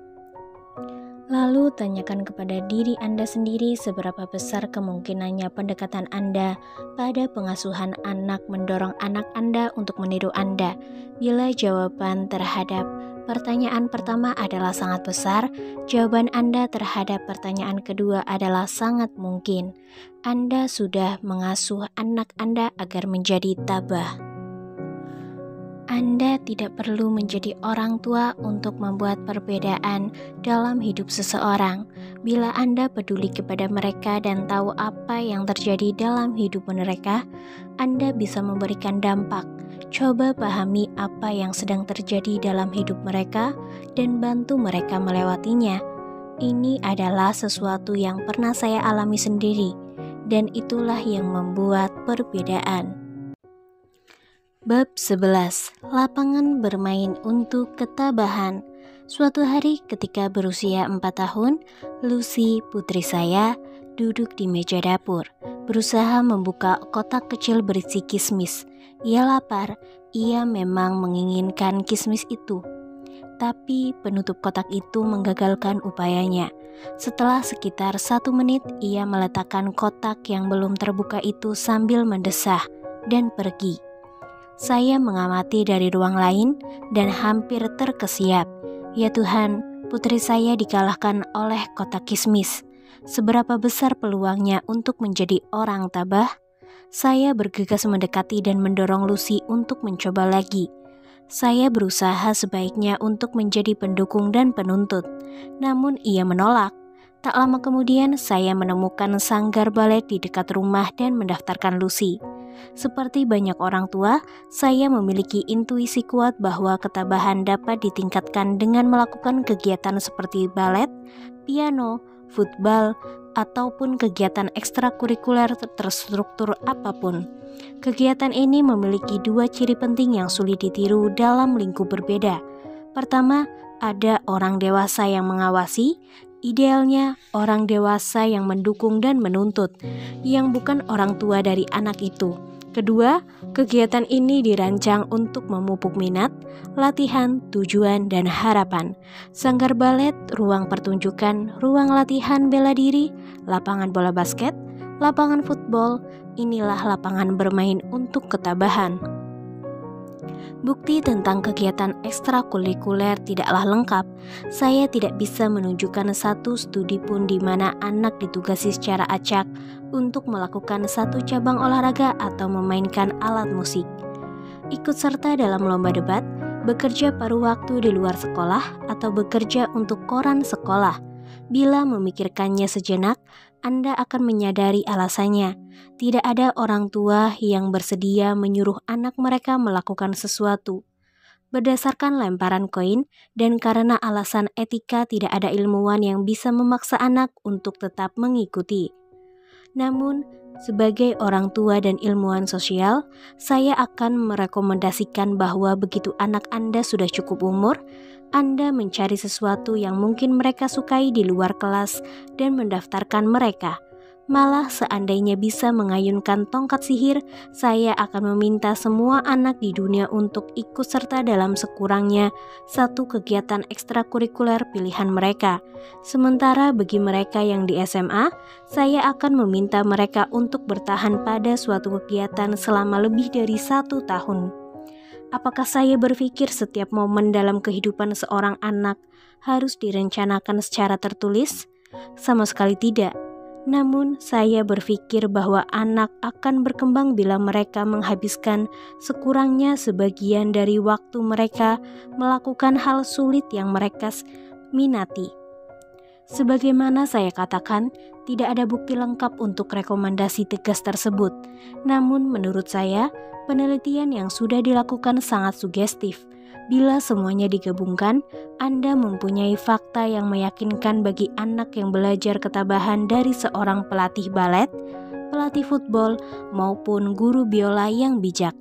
Lalu tanyakan kepada diri Anda sendiri seberapa besar kemungkinannya pendekatan Anda pada pengasuhan anak mendorong anak Anda untuk meniru Anda. Bila jawaban terhadap pertanyaan pertama adalah sangat besar, jawaban Anda terhadap pertanyaan kedua adalah sangat mungkin. Anda sudah mengasuh anak Anda agar menjadi tabah. Anda tidak perlu menjadi orang tua untuk membuat perbedaan dalam hidup seseorang. Bila Anda peduli kepada mereka dan tahu apa yang terjadi dalam hidup mereka, Anda bisa memberikan dampak. Coba pahami apa yang sedang terjadi dalam hidup mereka dan bantu mereka melewatinya. Ini adalah sesuatu yang pernah saya alami sendiri, dan itulah yang membuat perbedaan. Bab 11. Lapangan bermain untuk ketabahan. Suatu hari ketika berusia 4 tahun, Lucy, putri saya, duduk di meja dapur, berusaha membuka kotak kecil berisi kismis. Ia lapar, ia memang menginginkan kismis itu. Tapi penutup kotak itu menggagalkan upayanya. Setelah sekitar 1 menit, ia meletakkan kotak yang belum terbuka itu sambil mendesah dan pergi. Saya mengamati dari ruang lain dan hampir terkesiap. Ya Tuhan, putri saya dikalahkan oleh kotak kismis. Seberapa besar peluangnya untuk menjadi orang tabah? Saya bergegas mendekati dan mendorong Lucy untuk mencoba lagi. Saya berusaha sebaiknya untuk menjadi pendukung dan penuntut, namun ia menolak. Tak lama kemudian, saya menemukan sanggar balet di dekat rumah dan mendaftarkan Lucy. Seperti banyak orang tua, saya memiliki intuisi kuat bahwa ketabahan dapat ditingkatkan dengan melakukan kegiatan seperti balet, piano, football, ataupun kegiatan ekstrakurikuler terstruktur apapun. Kegiatan ini memiliki 2 ciri penting yang sulit ditiru dalam lingkup berbeda. Pertama, ada orang dewasa yang mengawasi, idealnya orang dewasa yang mendukung dan menuntut, yang bukan orang tua dari anak itu. Kedua, kegiatan ini dirancang untuk memupuk minat, latihan, tujuan, dan harapan. Sanggar balet, ruang pertunjukan, ruang latihan bela diri, lapangan bola basket, lapangan football, inilah lapangan bermain untuk ketabahan. Bukti tentang kegiatan ekstrakurikuler tidaklah lengkap. Saya tidak bisa menunjukkan satu studi pun di mana anak ditugasi secara acak untuk melakukan satu cabang olahraga atau memainkan alat musik. Ikut serta dalam lomba debat, bekerja paruh waktu di luar sekolah, atau bekerja untuk koran sekolah. Bila memikirkannya sejenak, Anda akan menyadari alasannya. Tidak ada orang tua yang bersedia menyuruh anak mereka melakukan sesuatu. Berdasarkan lemparan koin dan karena alasan etika, tidak ada ilmuwan yang bisa memaksa anak untuk tetap mengikuti. Namun, sebagai orang tua dan ilmuwan sosial, saya akan merekomendasikan bahwa begitu anak Anda sudah cukup umur, Anda mencari sesuatu yang mungkin mereka sukai di luar kelas dan mendaftarkan mereka. Malah seandainya bisa mengayunkan tongkat sihir, saya akan meminta semua anak di dunia untuk ikut serta dalam sekurangnya satu kegiatan ekstrakurikuler pilihan mereka. Sementara bagi mereka yang di SMA, saya akan meminta mereka untuk bertahan pada suatu kegiatan selama lebih dari 1 tahun. Apakah saya berpikir setiap momen dalam kehidupan seorang anak harus direncanakan secara tertulis? Sama sekali tidak. Namun, saya berpikir bahwa anak akan berkembang bila mereka menghabiskan sekurangnya sebagian dari waktu mereka melakukan hal sulit yang mereka minati. Sebagaimana saya katakan, tidak ada bukti lengkap untuk rekomendasi tegas tersebut. Namun, menurut saya, penelitian yang sudah dilakukan sangat sugestif. Bila semuanya digabungkan, Anda mempunyai fakta yang meyakinkan bagi anak yang belajar ketabahan dari seorang pelatih balet, pelatih football, maupun guru biola yang bijak.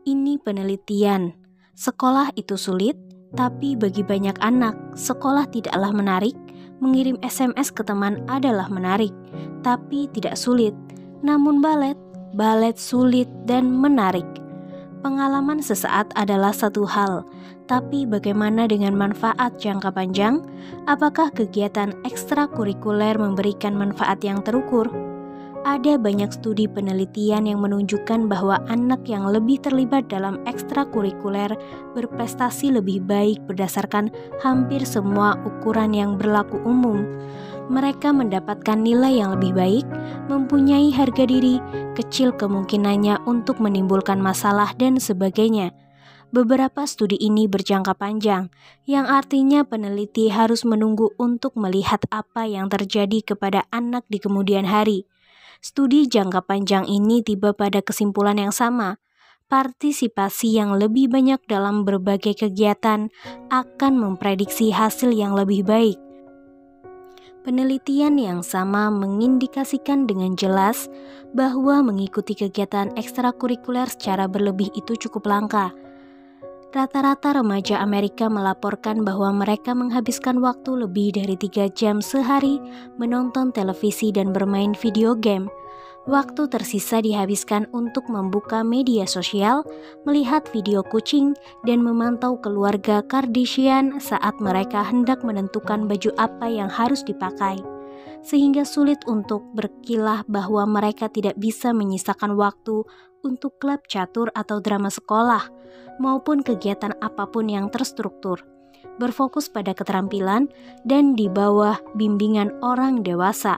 Ini penelitian. Sekolah itu sulit, tapi bagi banyak anak, sekolah tidaklah menarik, Mengirim SMS ke teman adalah menarik, tapi tidak sulit. Namun balet sulit dan menarik. Pengalaman sesaat adalah satu hal, tapi bagaimana dengan manfaat jangka panjang? Apakah kegiatan ekstrakurikuler memberikan manfaat yang terukur? Ada banyak studi penelitian yang menunjukkan bahwa anak yang lebih terlibat dalam ekstrakurikuler berprestasi lebih baik berdasarkan hampir semua ukuran yang berlaku umum. Mereka mendapatkan nilai yang lebih baik, mempunyai harga diri, kecil kemungkinannya untuk menimbulkan masalah, dan sebagainya. Beberapa studi ini berjangka panjang, yang artinya peneliti harus menunggu untuk melihat apa yang terjadi kepada anak di kemudian hari. Studi jangka panjang ini tiba pada kesimpulan yang sama. Partisipasi yang lebih banyak dalam berbagai kegiatan akan memprediksi hasil yang lebih baik. Penelitian yang sama mengindikasikan dengan jelas bahwa mengikuti kegiatan ekstrakurikuler secara berlebih itu cukup langka. Rata-rata remaja Amerika melaporkan bahwa mereka menghabiskan waktu lebih dari 3 jam sehari menonton televisi dan bermain video game. Waktu tersisa dihabiskan untuk membuka media sosial, melihat video kucing, dan memantau keluarga Kardashian saat mereka hendak menentukan baju apa yang harus dipakai. Sehingga sulit untuk berkilah bahwa mereka tidak bisa menyisakan waktu untuk klub catur atau drama sekolah, maupun kegiatan apapun yang terstruktur, berfokus pada keterampilan dan di bawah bimbingan orang dewasa.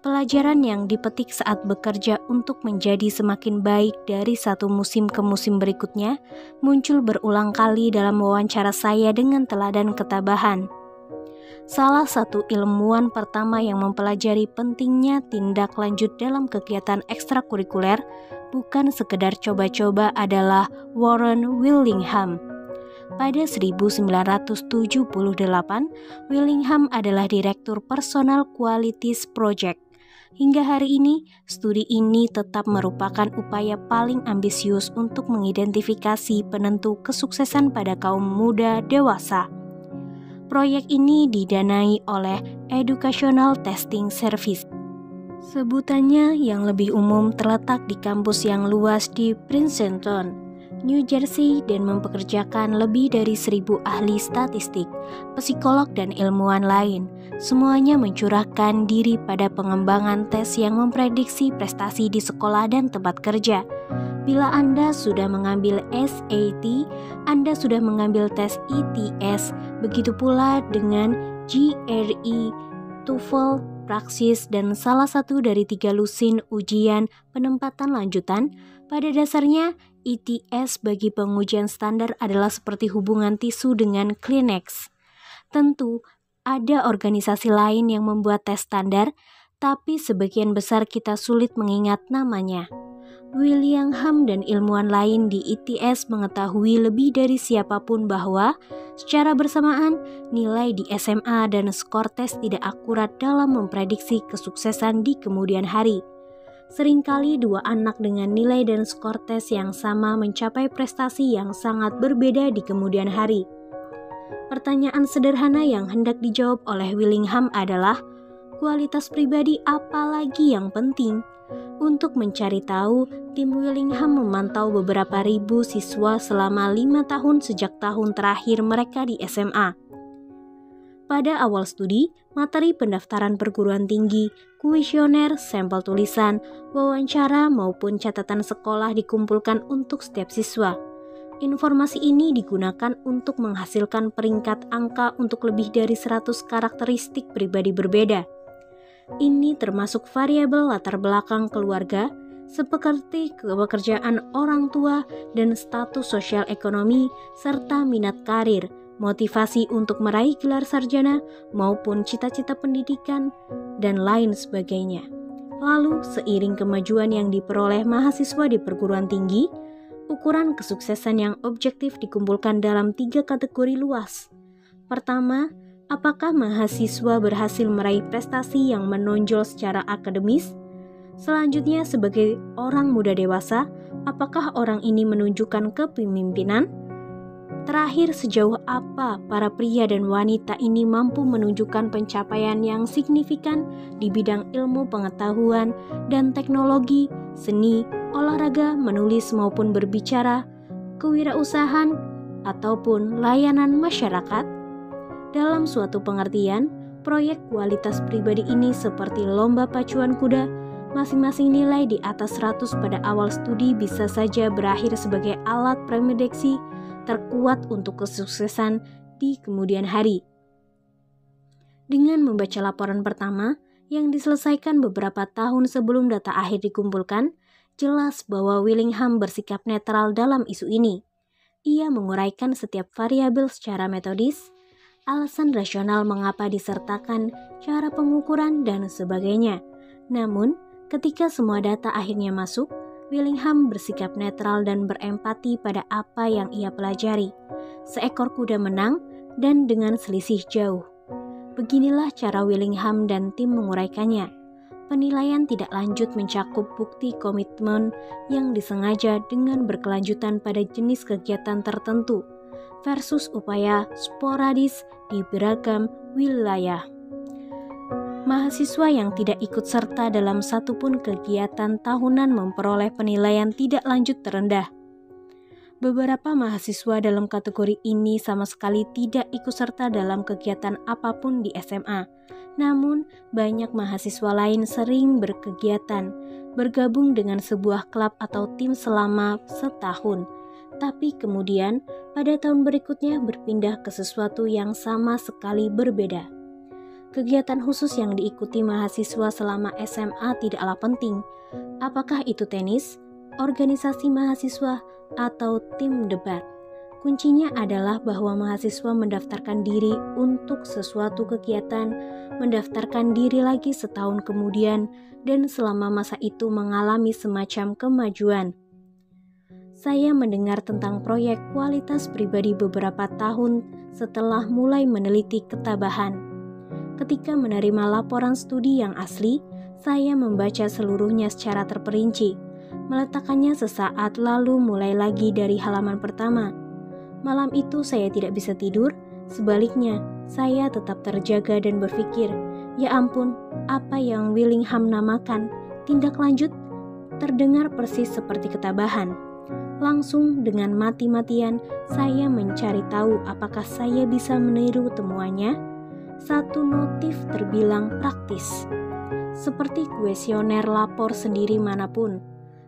Pelajaran yang dipetik saat bekerja untuk menjadi semakin baik dari satu musim ke musim berikutnya muncul berulang kali dalam wawancara saya dengan teladan ketabahan. Salah satu ilmuwan pertama yang mempelajari pentingnya tindak lanjut dalam kegiatan ekstrakurikuler bukan sekedar coba-coba adalah Warren Willingham. Pada 1978, Willingham adalah Direktur Personal Qualities Project. Hingga hari ini, studi ini tetap merupakan upaya paling ambisius untuk mengidentifikasi penentu kesuksesan pada kaum muda dewasa. Proyek ini didanai oleh Educational Testing Service. Sebutannya yang lebih umum terletak di kampus yang luas di Princeton, New Jersey, dan mempekerjakan lebih dari 1.000 ahli statistik, psikolog, dan ilmuwan lain. Semuanya mencurahkan diri pada pengembangan tes yang memprediksi prestasi di sekolah dan tempat kerja. Bila Anda sudah mengambil SAT, Anda sudah mengambil tes ITS, begitu pula dengan GRE, TOEFL, Praksis, dan salah satu dari 3 lusin ujian penempatan lanjutan. Pada dasarnya, ITS bagi pengujian standar adalah seperti hubungan tisu dengan Kleenex. Tentu, ada organisasi lain yang membuat tes standar, tapi sebagian besar kita sulit mengingat namanya. Willingham dan ilmuwan lain di ITS mengetahui lebih dari siapapun bahwa secara bersamaan nilai di SMA dan skor tes tidak akurat dalam memprediksi kesuksesan di kemudian hari. Seringkali 2 anak dengan nilai dan skor tes yang sama mencapai prestasi yang sangat berbeda di kemudian hari. Pertanyaan sederhana yang hendak dijawab oleh Willingham adalah, kualitas pribadi apa lagi yang penting? Untuk mencari tahu, tim Willingham memantau beberapa ribu siswa selama 5 tahun sejak tahun terakhir mereka di SMA. Pada awal studi, materi pendaftaran perguruan tinggi, kuesioner, sampel tulisan, wawancara, maupun catatan sekolah dikumpulkan untuk setiap siswa. Informasi ini digunakan untuk menghasilkan peringkat angka untuk lebih dari 100 karakteristik pribadi berbeda. Ini termasuk variabel latar belakang keluarga, seperti pekerjaan orang tua dan status sosial ekonomi, serta minat karir, motivasi untuk meraih gelar sarjana, maupun cita-cita pendidikan, dan lain sebagainya. Lalu, seiring kemajuan yang diperoleh mahasiswa di perguruan tinggi, ukuran kesuksesan yang objektif dikumpulkan dalam 3 kategori luas. Pertama, apakah mahasiswa berhasil meraih prestasi yang menonjol secara akademis? Selanjutnya, sebagai orang muda dewasa, apakah orang ini menunjukkan kepemimpinan? Terakhir, sejauh apa para pria dan wanita ini mampu menunjukkan pencapaian yang signifikan di bidang ilmu pengetahuan dan teknologi, seni, olahraga, menulis maupun berbicara, kewirausahaan, ataupun layanan masyarakat? Dalam suatu pengertian, proyek kualitas pribadi ini seperti lomba pacuan kuda. Masing-masing nilai di atas 100 pada awal studi bisa saja berakhir sebagai alat prediksi terkuat untuk kesuksesan di kemudian hari. Dengan membaca laporan pertama yang diselesaikan beberapa tahun sebelum data akhir dikumpulkan, jelas bahwa Willingham bersikap netral dalam isu ini. Ia menguraikan setiap variabel secara metodis, alasan rasional mengapa disertakan, cara pengukuran, dan sebagainya. Namun, ketika semua data akhirnya masuk, Willingham bersikap netral dan berempati pada apa yang ia pelajari. Seekor kuda menang dan dengan selisih jauh. Beginilah cara Willingham dan tim menguraikannya. Penilaian tidak lanjut mencakup bukti komitmen yang disengaja dengan berkelanjutan pada jenis kegiatan tertentu versus upaya sporadis di beragam wilayah. Mahasiswa yang tidak ikut serta dalam satupun kegiatan tahunan memperoleh penilaian tidak lanjut terendah. Beberapa mahasiswa dalam kategori ini sama sekali tidak ikut serta dalam kegiatan apapun di SMA. Namun, banyak mahasiswa lain sering berkegiatan, bergabung dengan sebuah klub atau tim selama setahun. Tapi kemudian, pada tahun berikutnya berpindah ke sesuatu yang sama sekali berbeda. Kegiatan khusus yang diikuti mahasiswa selama SMA tidaklah penting. Apakah itu tenis, organisasi mahasiswa, atau tim debat? Kuncinya adalah bahwa mahasiswa mendaftarkan diri untuk sesuatu kegiatan, mendaftarkan diri lagi setahun kemudian, dan selama masa itu mengalami semacam kemajuan. Saya mendengar tentang proyek kualitas pribadi beberapa tahun setelah mulai meneliti ketabahan. Ketika menerima laporan studi yang asli, saya membaca seluruhnya secara terperinci, meletakkannya sesaat lalu mulai lagi dari halaman pertama. Malam itu saya tidak bisa tidur, sebaliknya saya tetap terjaga dan berpikir, ya ampun, apa yang Willingham namakan tindak lanjut terdengar persis seperti ketabahan. Langsung dengan mati-matian saya mencari tahu apakah saya bisa meniru temuannya. Satu notif terbilang praktis. Seperti kuesioner lapor sendiri manapun,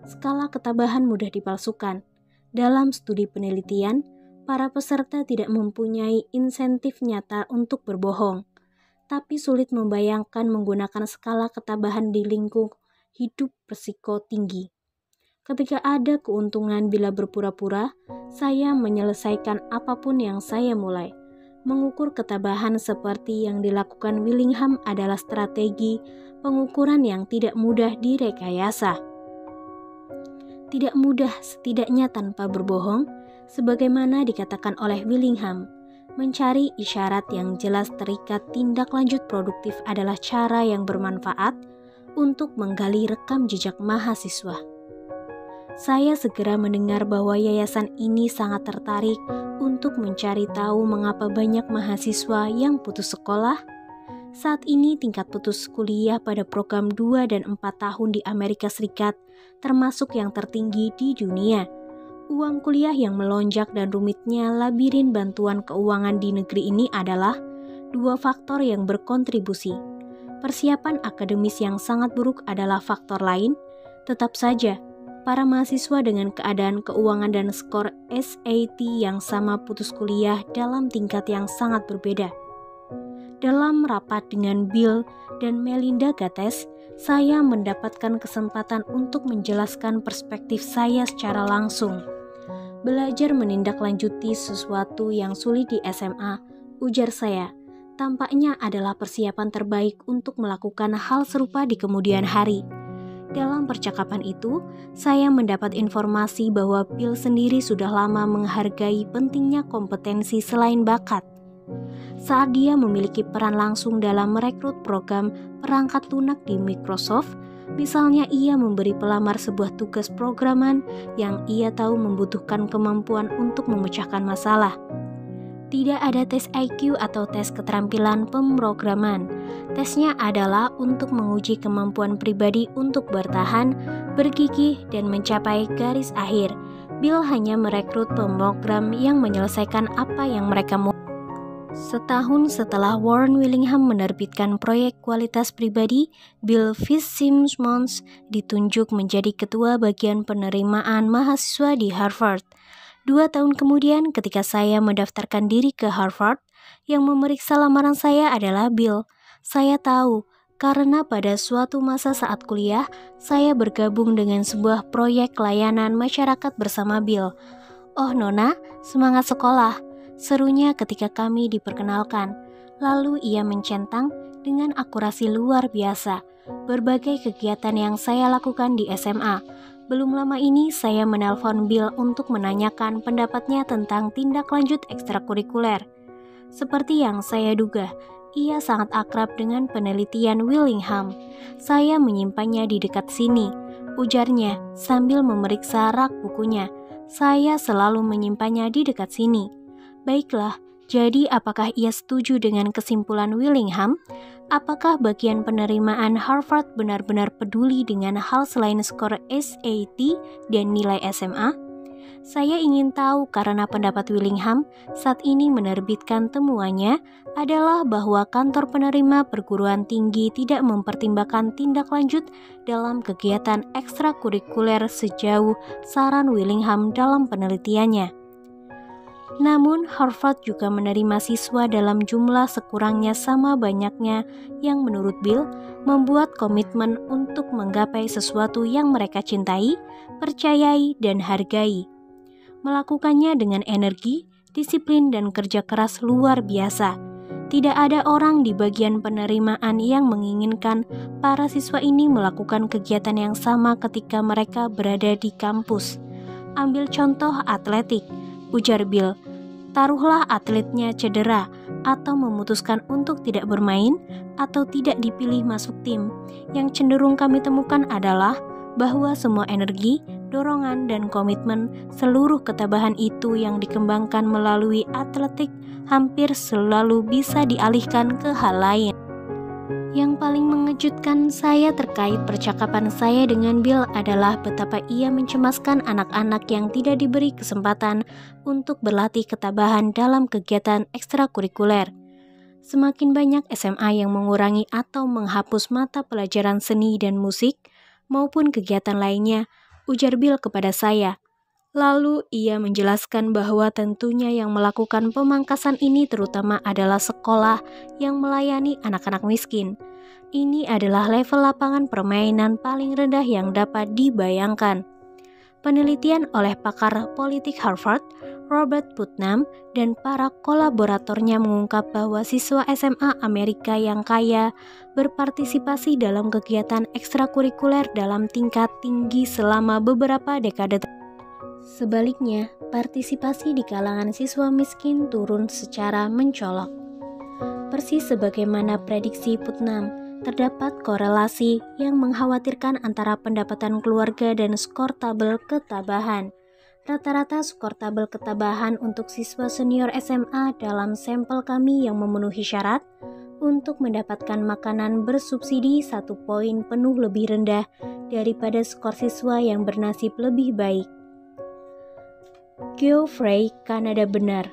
skala ketabahan mudah dipalsukan. Dalam studi penelitian, para peserta tidak mempunyai insentif nyata untuk berbohong, tapi sulit membayangkan menggunakan skala ketabahan di lingkup hidup berisiko tinggi. Ketika ada keuntungan bila berpura-pura, saya menyelesaikan apapun yang saya mulai. Mengukur ketabahan seperti yang dilakukan Willingham adalah strategi pengukuran yang tidak mudah direkayasa. Tidak mudah setidaknya tanpa berbohong, sebagaimana dikatakan oleh Willingham. Mencari isyarat yang jelas terikat tindak lanjut produktif adalah cara yang bermanfaat untuk menggali rekam jejak mahasiswa. Saya segera mendengar bahwa yayasan ini sangat tertarik untuk mencari tahu mengapa banyak mahasiswa yang putus sekolah. Saat ini tingkat putus kuliah pada program 2 dan 4 tahun di Amerika Serikat termasuk yang tertinggi di dunia. Uang kuliah yang melonjak dan rumitnya labirin bantuan keuangan di negeri ini adalah dua faktor yang berkontribusi. Persiapan akademis yang sangat buruk adalah faktor lain. Tetap saja, para mahasiswa dengan keadaan keuangan dan skor SAT yang sama putus kuliah dalam tingkat yang sangat berbeda. Dalam rapat dengan Bill dan Melinda Gates, saya mendapatkan kesempatan untuk menjelaskan perspektif saya secara langsung. Belajar menindaklanjuti sesuatu yang sulit di SMA, ujar saya, tampaknya adalah persiapan terbaik untuk melakukan hal serupa di kemudian hari. Dalam percakapan itu, saya mendapat informasi bahwa Bill sendiri sudah lama menghargai pentingnya kompetensi selain bakat. Saat dia memiliki peran langsung dalam merekrut program perangkat lunak di Microsoft, Misalnya ia memberi pelamar sebuah tugas programan yang ia tahu membutuhkan kemampuan untuk memecahkan masalah. Tidak ada tes IQ atau tes keterampilan pemrograman. Tesnya adalah untuk menguji kemampuan pribadi untuk bertahan, bergigih, dan mencapai garis akhir. Bill hanya merekrut pemrogram yang menyelesaikan apa yang mereka mau. Setahun setelah Warren Willingham menerbitkan proyek kualitas pribadi, Bill Fitzsimmons ditunjuk menjadi ketua bagian penerimaan mahasiswa di Harvard. 2 tahun kemudian ketika saya mendaftarkan diri ke Harvard, yang memeriksa lamaran saya adalah Bill. Saya tahu, karena pada suatu masa saat kuliah, saya bergabung dengan sebuah proyek layanan masyarakat bersama Bill. "Oh Nona, semangat sekolah," serunya ketika kami diperkenalkan. Lalu ia mencentang dengan akurasi luar biasa berbagai kegiatan yang saya lakukan di SMA. Belum lama ini saya menelpon Bill untuk menanyakan pendapatnya tentang tindak lanjut ekstrakurikuler. Seperti yang saya duga, ia sangat akrab dengan penelitian Willingham. "Saya menyimpannya di dekat sini," ujarnya sambil memeriksa rak bukunya. "Saya selalu menyimpannya di dekat sini." Baiklah, jadi apakah ia setuju dengan kesimpulan Willingham? Apakah bagian penerimaan Harvard benar-benar peduli dengan hal selain skor SAT dan nilai SMA? Saya ingin tahu karena pendapat Willingham saat ini menerbitkan temuannya adalah bahwa kantor penerima perguruan tinggi tidak mempertimbangkan tindak lanjut dalam kegiatan ekstrakurikuler sejauh saran Willingham dalam penelitiannya. Namun, Harvard juga menerima siswa dalam jumlah sekurangnya sama banyaknya yang menurut Bill membuat komitmen untuk menggapai sesuatu yang mereka cintai, percayai, dan hargai. Melakukannya dengan energi, disiplin, dan kerja keras luar biasa. Tidak ada orang di bagian penerimaan yang menginginkan para siswa ini melakukan kegiatan yang sama ketika mereka berada di kampus. "Ambil contoh atletik," ujar Bill. "Taruhlah atletnya cedera atau memutuskan untuk tidak bermain atau tidak dipilih masuk tim. Yang cenderung kami temukan adalah bahwa semua energi, dorongan, dan komitmen seluruh ketabahan itu yang dikembangkan melalui atletik hampir selalu bisa dialihkan ke hal lain." Yang paling mengejutkan saya terkait percakapan saya dengan Bill adalah betapa ia mencemaskan anak-anak yang tidak diberi kesempatan untuk berlatih ketabahan dalam kegiatan ekstrakurikuler. Semakin banyak SMA yang mengurangi atau menghapus mata pelajaran seni dan musik maupun kegiatan lainnya, ujar Bill kepada saya. Lalu ia menjelaskan bahwa tentunya yang melakukan pemangkasan ini terutama adalah sekolah yang melayani anak-anak miskin. Ini adalah level lapangan permainan paling rendah yang dapat dibayangkan. Penelitian oleh pakar politik Harvard, Robert Putnam, dan para kolaboratornya mengungkap bahwa siswa SMA Amerika yang kaya berpartisipasi dalam kegiatan ekstrakurikuler dalam tingkat tinggi selama beberapa dekade. Sebaliknya, partisipasi di kalangan siswa miskin turun secara mencolok. Persis sebagaimana prediksi Putnam, terdapat korelasi yang mengkhawatirkan antara pendapatan keluarga dan skor tabel ketabahan. Rata-rata skor tabel ketabahan untuk siswa senior SMA dalam sampel kami yang memenuhi syarat untuk mendapatkan makanan bersubsidi 1 poin penuh lebih rendah daripada skor siswa yang bernasib lebih baik. Geoffrey Kanada benar.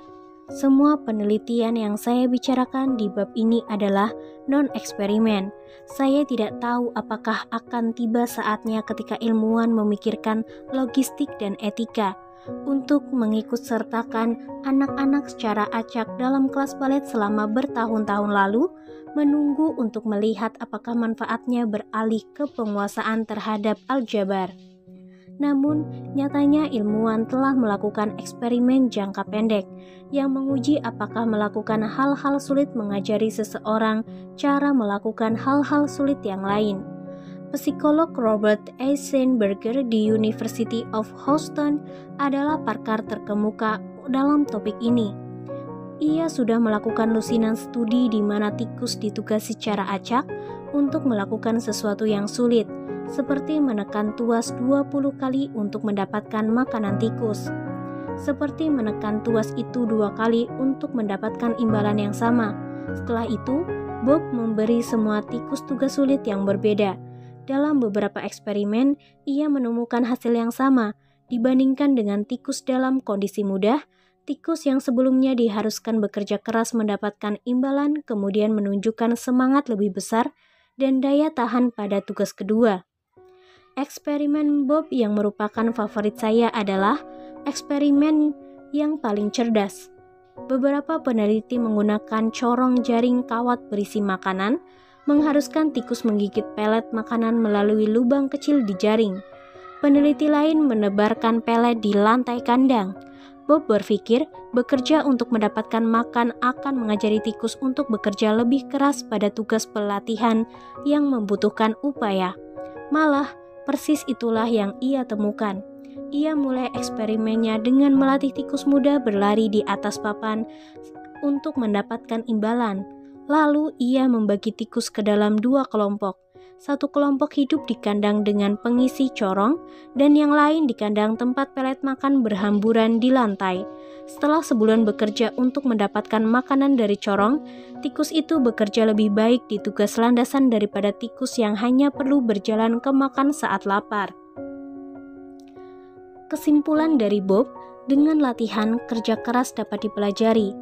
Semua penelitian yang saya bicarakan di bab ini adalah non-eksperimen. Saya tidak tahu apakah akan tiba saatnya ketika ilmuwan memikirkan logistik dan etika untuk mengikutsertakan anak-anak secara acak dalam kelas balet selama bertahun-tahun lalu, menunggu untuk melihat apakah manfaatnya beralih ke penguasaan terhadap aljabar. Namun, nyatanya ilmuwan telah melakukan eksperimen jangka pendek yang menguji apakah melakukan hal-hal sulit mengajari seseorang cara melakukan hal-hal sulit yang lain. Psikolog Robert Eisenberger di University of Houston adalah pakar terkemuka dalam topik ini. Ia sudah melakukan lusinan studi di mana tikus ditugasi secara acak untuk melakukan sesuatu yang sulit, seperti menekan tuas 20 kali untuk mendapatkan makanan tikus. Seperti menekan tuas itu 2 kali untuk mendapatkan imbalan yang sama. Setelah itu, Bob memberi semua tikus tugas sulit yang berbeda. Dalam beberapa eksperimen, ia menemukan hasil yang sama. Dibandingkan dengan tikus dalam kondisi mudah, tikus yang sebelumnya diharuskan bekerja keras mendapatkan imbalan kemudian menunjukkan semangat lebih besar dan daya tahan pada tugas kedua. Eksperimen Bob yang merupakan favorit saya adalah eksperimen yang paling cerdas. Beberapa peneliti menggunakan corong jaring kawat berisi makanan, mengharuskan tikus menggigit pelet makanan melalui lubang kecil di jaring. Peneliti lain menebarkan pelet di lantai kandang. Bob berpikir bekerja untuk mendapatkan makan akan mengajari tikus untuk bekerja lebih keras pada tugas pelatihan yang membutuhkan upaya. Malah, persis itulah yang ia temukan. Ia mulai eksperimennya dengan melatih tikus muda berlari di atas papan untuk mendapatkan imbalan. Lalu ia membagi tikus ke dalam 2 kelompok. Satu kelompok hidup di kandang dengan pengisi corong dan yang lain di kandang tempat pelet makan berhamburan di lantai. Setelah sebulan bekerja untuk mendapatkan makanan dari corong, tikus itu bekerja lebih baik di tugas landasan daripada tikus yang hanya perlu berjalan ke makan saat lapar. Kesimpulan dari Bob, dengan latihan kerja keras dapat dipelajari.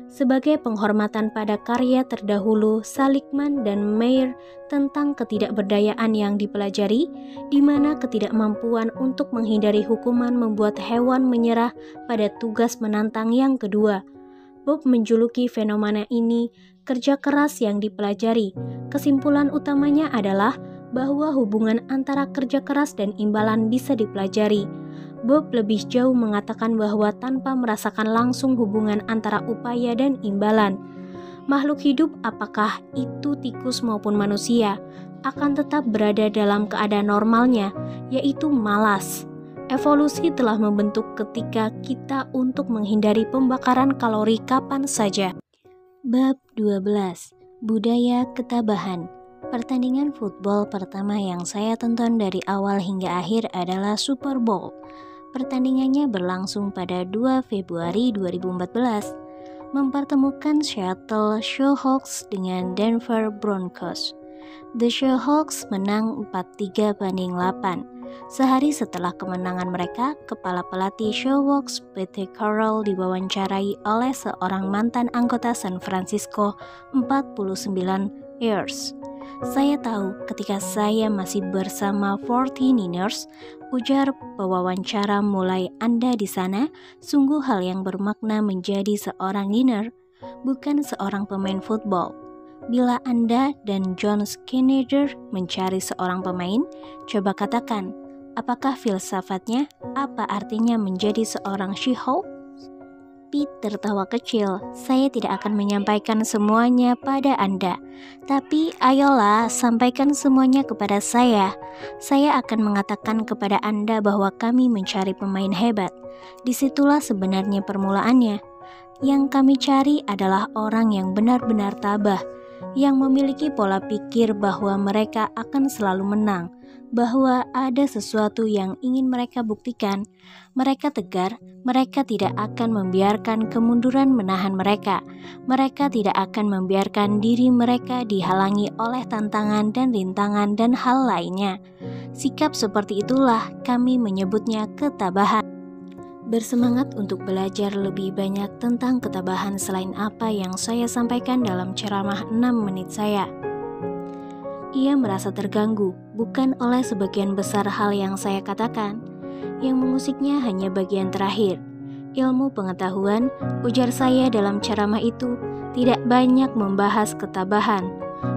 Sebagai penghormatan pada karya terdahulu Seligman dan Meyer tentang ketidakberdayaan yang dipelajari, di mana ketidakmampuan untuk menghindari hukuman membuat hewan menyerah pada tugas menantang yang kedua. Bob menjuluki fenomena ini kerja keras yang dipelajari. Kesimpulan utamanya adalah bahwa hubungan antara kerja keras dan imbalan bisa dipelajari. Bob lebih jauh mengatakan bahwa tanpa merasakan langsung hubungan antara upaya dan imbalan, makhluk hidup, apakah itu tikus maupun manusia, akan tetap berada dalam keadaan normalnya, yaitu malas. Evolusi telah membentuk ketika kita untuk menghindari pembakaran kalori kapan saja. Bab 12. Budaya Ketabahan. Pertandingan football pertama yang saya tonton dari awal hingga akhir adalah Super Bowl. Pertandingannya berlangsung pada 2 Februari 2014, mempertemukan Seattle Seahawks dengan Denver Broncos. The Seahawks menang 4-3-8. Sehari setelah kemenangan mereka, kepala pelatih Seahawks, Pete Carroll, diwawancarai oleh seorang mantan anggota San Francisco 49 Ers. Saya tahu ketika saya masih bersama 49ers, ujar pewawancara, mulai Anda di sana, sungguh hal yang bermakna menjadi seorang Niner, bukan seorang pemain football. Bila Anda dan John Schneider mencari seorang pemain, coba katakan, apakah filsafatnya? Apa artinya menjadi seorang She-Hulk? Pete tertawa kecil. Saya tidak akan menyampaikan semuanya pada Anda. Tapi ayolah, sampaikan semuanya kepada saya. Saya akan mengatakan kepada Anda bahwa kami mencari pemain hebat. Disitulah sebenarnya permulaannya. Yang kami cari adalah orang yang benar-benar tabah, yang memiliki pola pikir bahwa mereka akan selalu menang, bahwa ada sesuatu yang ingin mereka buktikan. Mereka tegar, mereka tidak akan membiarkan kemunduran menahan mereka. Mereka tidak akan membiarkan diri mereka dihalangi oleh tantangan dan rintangan dan hal lainnya. Sikap seperti itulah kami menyebutnya ketabahan. Bersemangat untuk belajar lebih banyak tentang ketabahan selain apa yang saya sampaikan dalam ceramah 6 menit saya. Ia merasa terganggu, bukan oleh sebagian besar hal yang saya katakan. Yang mengusiknya hanya bagian terakhir. Ilmu pengetahuan, ujar saya dalam ceramah itu, tidak banyak membahas ketabahan.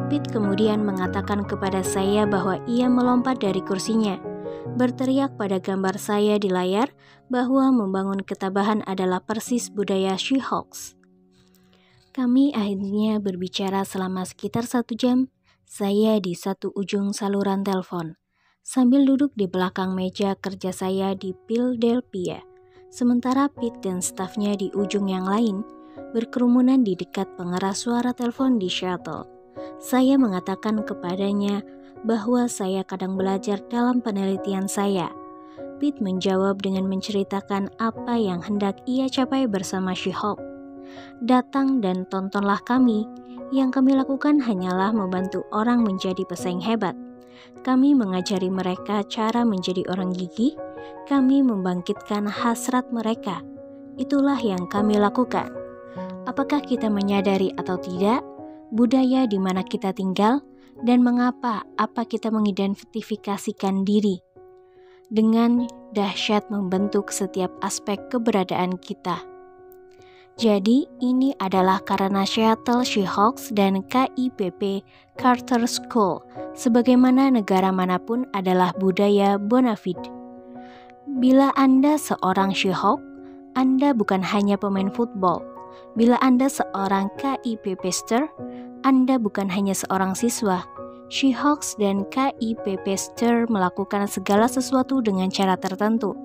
Pete kemudian mengatakan kepada saya bahwa ia melompat dari kursinya, berteriak pada gambar saya di layar bahwa membangun ketabahan adalah persis budaya Seahawks. Kami akhirnya berbicara selama sekitar 1 jam. Saya di satu ujung saluran telepon, sambil duduk di belakang meja kerja saya di Philadelphia. Sementara Pete dan stafnya di ujung yang lain, berkerumunan di dekat pengeras suara telepon di Seattle. Saya mengatakan kepadanya bahwa saya kadang belajar dalam penelitian saya. Pete menjawab dengan menceritakan apa yang hendak ia capai bersama She-Hulk. Datang dan tontonlah kami. Yang kami lakukan hanyalah membantu orang menjadi pesaing hebat. Kami mengajari mereka cara menjadi orang gigih. Kami membangkitkan hasrat mereka. Itulah yang kami lakukan. Apakah kita menyadari atau tidak budaya di mana kita tinggal dan mengapa kita mengidentifikasikan diri dengan dahsyat membentuk setiap aspek keberadaan kita. Jadi ini adalah karena Seattle Seahawks dan KIPP Carter School, sebagaimana negara manapun adalah budaya bona fide. Bila Anda seorang Seahawk, Anda bukan hanya pemain football. Bila Anda seorang KIPPster, Anda bukan hanya seorang siswa. Seahawks dan KIPPster melakukan segala sesuatu dengan cara tertentu.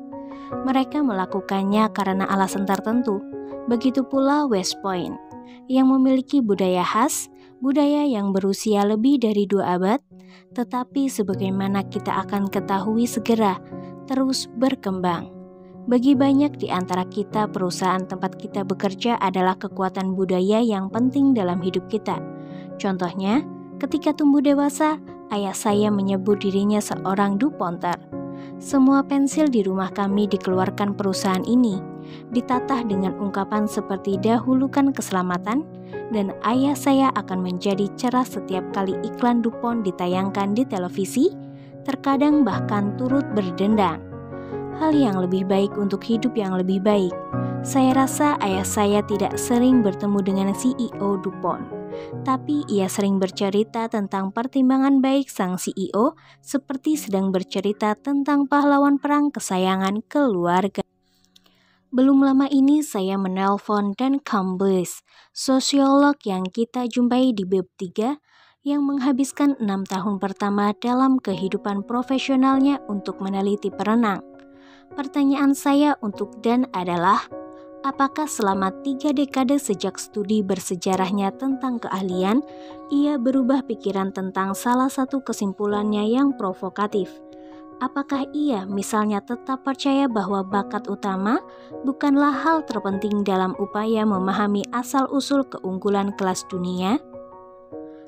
Mereka melakukannya karena alasan tertentu. Begitu pula West Point, yang memiliki budaya khas, budaya yang berusia lebih dari 2 abad, tetapi sebagaimana kita akan ketahui segera, terus berkembang. Bagi banyak di antara kita, perusahaan tempat kita bekerja adalah kekuatan budaya yang penting dalam hidup kita. Contohnya, ketika tumbuh dewasa, ayah saya menyebut dirinya seorang DuPonter. Semua pensil di rumah kami dikeluarkan perusahaan ini, ditatah dengan ungkapan seperti dahulukan keselamatan, dan ayah saya akan menjadi cerah setiap kali iklan DuPont ditayangkan di televisi, terkadang bahkan turut berdendang. Hal yang lebih baik untuk hidup yang lebih baik. Saya rasa ayah saya tidak sering bertemu dengan CEO DuPont, tapi ia sering bercerita tentang pertimbangan baik sang CEO seperti sedang bercerita tentang pahlawan perang kesayangan keluarga. Belum lama ini saya menelpon Dan Cambis, sosiolog yang kita jumpai di Bab 3 yang menghabiskan 6 tahun pertama dalam kehidupan profesionalnya untuk meneliti perenang. Pertanyaan saya untuk Dan adalah, apakah selama 3 dekade sejak studi bersejarahnya tentang keahlian, ia berubah pikiran tentang salah satu kesimpulannya yang provokatif? Apakah ia misalnya tetap percaya bahwa bakat utama bukanlah hal terpenting dalam upaya memahami asal-usul keunggulan kelas dunia?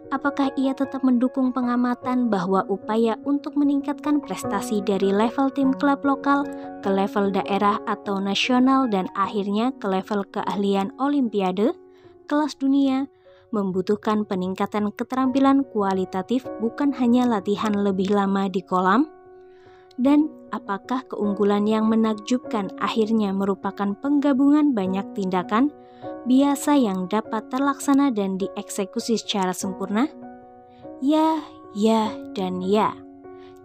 Apakah ia tetap mendukung pengamatan bahwa upaya untuk meningkatkan prestasi dari level tim klub lokal ke level daerah atau nasional dan akhirnya ke level keahlian olimpiade, kelas dunia, membutuhkan peningkatan keterampilan kualitatif bukan hanya latihan lebih lama di kolam? Dan apakah keunggulan yang menakjubkan akhirnya merupakan penggabungan banyak tindakan biasa yang dapat terlaksana dan dieksekusi secara sempurna? Ya, dan ya.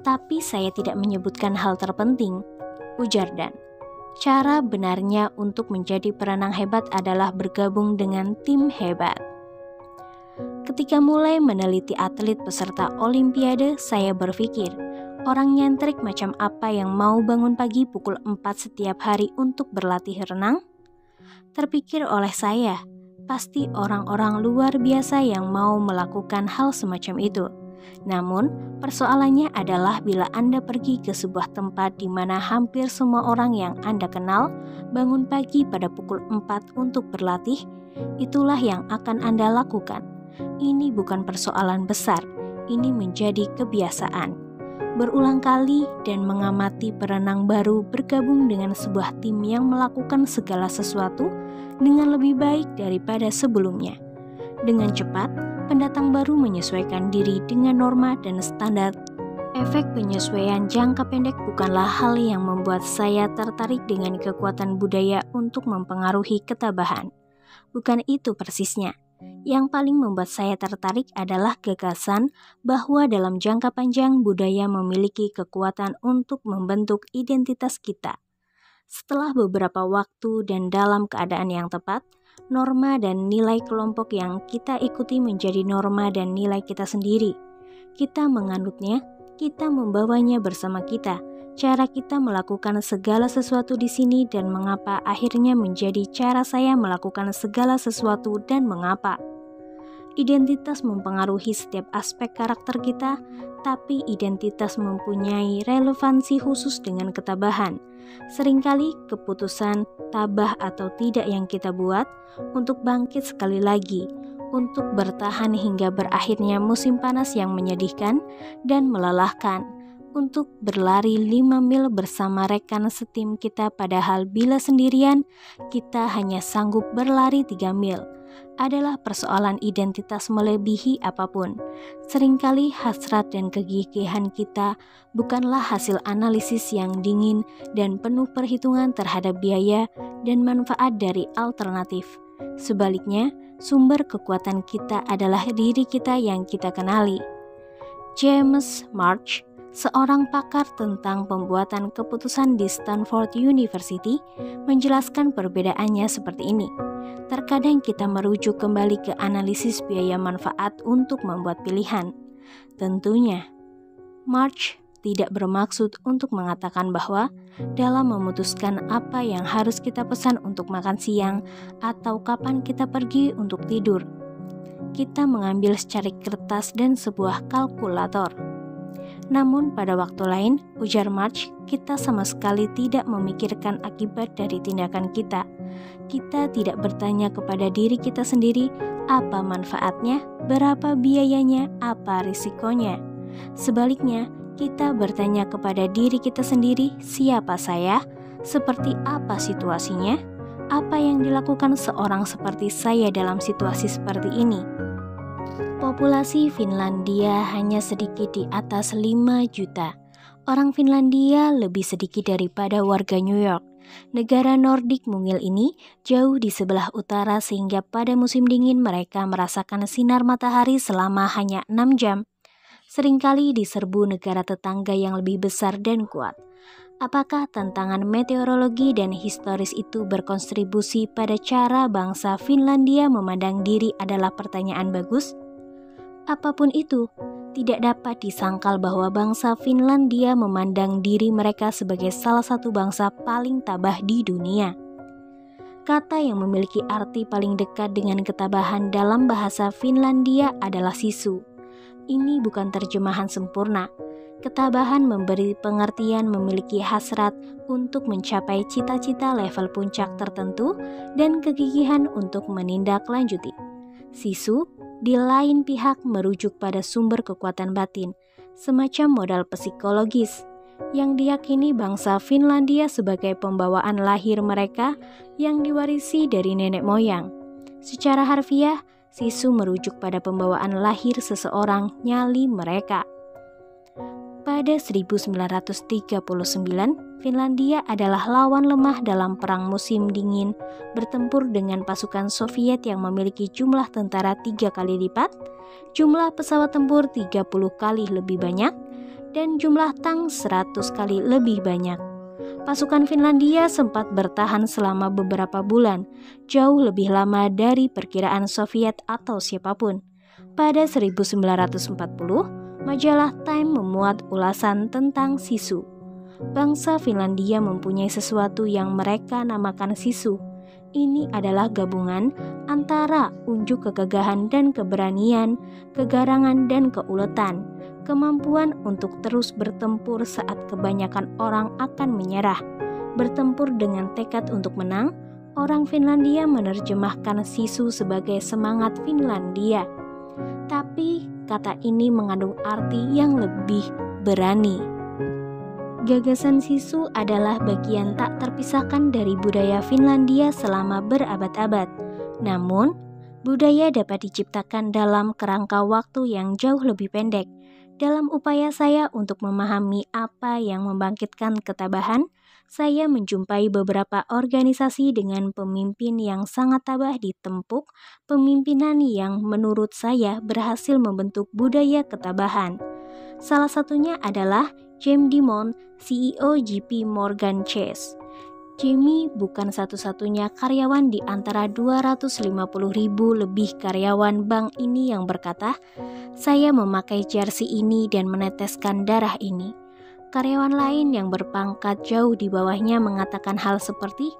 Tapi saya tidak menyebutkan hal terpenting, ujar Dan. Cara benarnya untuk menjadi perenang hebat adalah bergabung dengan tim hebat. Ketika mulai meneliti atlet peserta olimpiade, saya berpikir, orang nyentrik macam apa yang mau bangun pagi pukul 4 setiap hari untuk berlatih renang? Terpikir oleh saya, pasti orang-orang luar biasa yang mau melakukan hal semacam itu. Namun, persoalannya adalah bila Anda pergi ke sebuah tempat di mana hampir semua orang yang Anda kenal bangun pagi pada pukul 4 untuk berlatih, itulah yang akan Anda lakukan. Ini bukan persoalan besar, ini menjadi kebiasaan. Berulang kali dan mengamati perenang baru bergabung dengan sebuah tim yang melakukan segala sesuatu dengan lebih baik daripada sebelumnya. Dengan cepat, pendatang baru menyesuaikan diri dengan norma dan standar. Efek penyesuaian jangka pendek bukanlah hal yang membuat saya tertarik dengan kekuatan budaya untuk mempengaruhi ketabahan. Bukan itu persisnya. Yang paling membuat saya tertarik adalah gagasan bahwa dalam jangka panjang budaya memiliki kekuatan untuk membentuk identitas kita. Setelah beberapa waktu dan dalam keadaan yang tepat, norma dan nilai kelompok yang kita ikuti menjadi norma dan nilai kita sendiri. Kita menganutnya, kita membawanya bersama kita. Cara kita melakukan segala sesuatu di sini dan mengapa akhirnya menjadi cara saya melakukan segala sesuatu dan mengapa. Identitas mempengaruhi setiap aspek karakter kita, tapi identitas mempunyai relevansi khusus dengan ketabahan. Seringkali keputusan tabah atau tidak yang kita buat untuk bangkit sekali lagi, untuk bertahan hingga berakhirnya musim panas yang menyedihkan dan melelahkan, untuk berlari 5 mil bersama rekan setim kita padahal bila sendirian kita hanya sanggup berlari 3 mil, adalah persoalan identitas melebihi apapun. Seringkali hasrat dan kegigihan kita bukanlah hasil analisis yang dingin dan penuh perhitungan terhadap biaya dan manfaat dari alternatif. Sebaliknya, sumber kekuatan kita adalah diri kita yang kita kenali. James March, seorang pakar tentang pembuatan keputusan di Stanford University, menjelaskan perbedaannya seperti ini. Terkadang kita merujuk kembali ke analisis biaya manfaat untuk membuat pilihan. Tentunya, March tidak bermaksud untuk mengatakan bahwa dalam memutuskan apa yang harus kita pesan untuk makan siang atau kapan kita pergi untuk tidur, kita mengambil secari kertas dan sebuah kalkulator. Namun pada waktu lain, ujar March, kita sama sekali tidak memikirkan akibat dari tindakan kita. Kita tidak bertanya kepada diri kita sendiri apa manfaatnya, berapa biayanya, apa risikonya. Sebaliknya, kita bertanya kepada diri kita sendiri, siapa saya, seperti apa situasinya, apa yang dilakukan seorang seperti saya dalam situasi seperti ini. Populasi Finlandia hanya sedikit di atas 5 juta. Orang Finlandia lebih sedikit daripada warga New York. Negara Nordik mungil ini jauh di sebelah utara sehingga pada musim dingin mereka merasakan sinar matahari selama hanya 6 jam. Seringkali diserbu negara tetangga yang lebih besar dan kuat. Apakah tantangan meteorologi dan historis itu berkontribusi pada cara bangsa Finlandia memandang diri adalah pertanyaan bagus? Apapun itu, tidak dapat disangkal bahwa bangsa Finlandia memandang diri mereka sebagai salah satu bangsa paling tabah di dunia. Kata yang memiliki arti paling dekat dengan ketabahan dalam bahasa Finlandia adalah sisu. Ini bukan terjemahan sempurna. Ketabahan memberi pengertian memiliki hasrat untuk mencapai cita-cita level puncak tertentu dan kegigihan untuk menindaklanjuti. Sisu di lain pihak merujuk pada sumber kekuatan batin, semacam modal psikologis, yang diyakini bangsa Finlandia sebagai pembawaan lahir mereka yang diwarisi dari nenek moyang. Secara harfiah, sisu merujuk pada pembawaan lahir seseorang, nyali mereka. Pada 1939, Finlandia adalah lawan lemah dalam perang musim dingin, bertempur dengan pasukan Soviet yang memiliki jumlah tentara 3 kali lipat, jumlah pesawat tempur 30 kali lebih banyak, dan jumlah tank 100 kali lebih banyak. Pasukan Finlandia sempat bertahan selama beberapa bulan, jauh lebih lama dari perkiraan Soviet atau siapapun. Pada 1940, majalah Time memuat ulasan tentang sisu. Bangsa Finlandia mempunyai sesuatu yang mereka namakan sisu. Ini adalah gabungan antara unjuk kegagahan dan keberanian, kegarangan dan keuletan, kemampuan untuk terus bertempur saat kebanyakan orang akan menyerah. Bertempur dengan tekad untuk menang, orang Finlandia menerjemahkan sisu sebagai semangat Finlandia. Tapi kata ini mengandung arti yang lebih berani. Gagasan sisu adalah bagian tak terpisahkan dari budaya Finlandia selama berabad-abad. Namun, budaya dapat diciptakan dalam kerangka waktu yang jauh lebih pendek. Dalam upaya saya untuk memahami apa yang membangkitkan ketabahan, saya menjumpai beberapa organisasi dengan pemimpin yang sangat tabah di tempuk pemimpinan yang menurut saya berhasil membentuk budaya ketabahan. Salah satunya adalah Jamie Dimon, CEO JP Morgan Chase. Jamie bukan satu-satunya karyawan di antara 250.000 lebih karyawan bank ini yang berkata, "Saya memakai jersey ini dan meneteskan darah ini." Karyawan lain yang berpangkat jauh di bawahnya mengatakan hal seperti,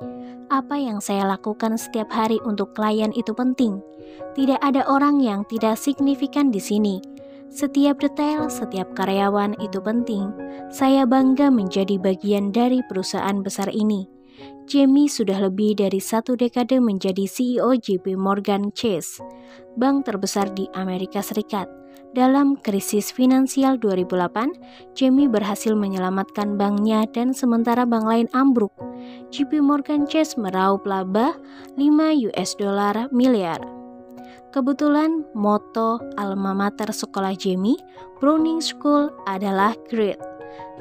"Apa yang saya lakukan setiap hari untuk klien itu penting. Tidak ada orang yang tidak signifikan di sini. Setiap detail, setiap karyawan itu penting. Saya bangga menjadi bagian dari perusahaan besar ini. Jamie sudah lebih dari 1 dekade menjadi CEO JP Morgan Chase, bank terbesar di Amerika Serikat. Dalam krisis finansial 2008, Jamie berhasil menyelamatkan banknya dan sementara bank lain ambruk. JP Morgan Chase meraup laba $5 miliar. Kebetulan moto alma mater sekolah Jamie, Browning School, adalah grit.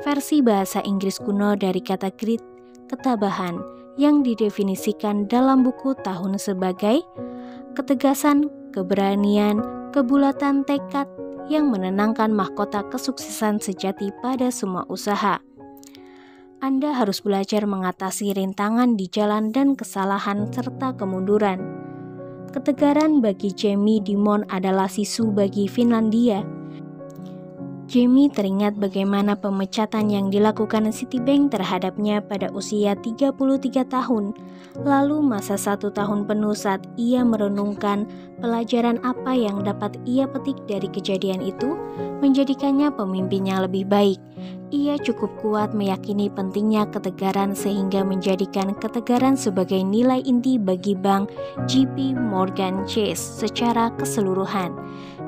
Versi bahasa Inggris kuno dari kata grit, ketabahan, yang didefinisikan dalam buku tahun sebagai ketegasan, keberanian, kebulatan tekad yang menenangkan mahkota kesuksesan sejati pada semua usaha. Anda harus belajar mengatasi rintangan di jalan dan kesalahan serta kemunduran. Ketegaran bagi Jamie Dimon adalah sisu bagi Finlandia. Jamie teringat bagaimana pemecatan yang dilakukan Citibank terhadapnya pada usia 33 tahun, lalu masa 1 tahun penuh saat ia merenungkan pelajaran apa yang dapat ia petik dari kejadian itu, menjadikannya pemimpin yang lebih baik. Ia cukup kuat meyakini pentingnya ketegaran sehingga menjadikan ketegaran sebagai nilai inti bagi bank JP Morgan Chase secara keseluruhan.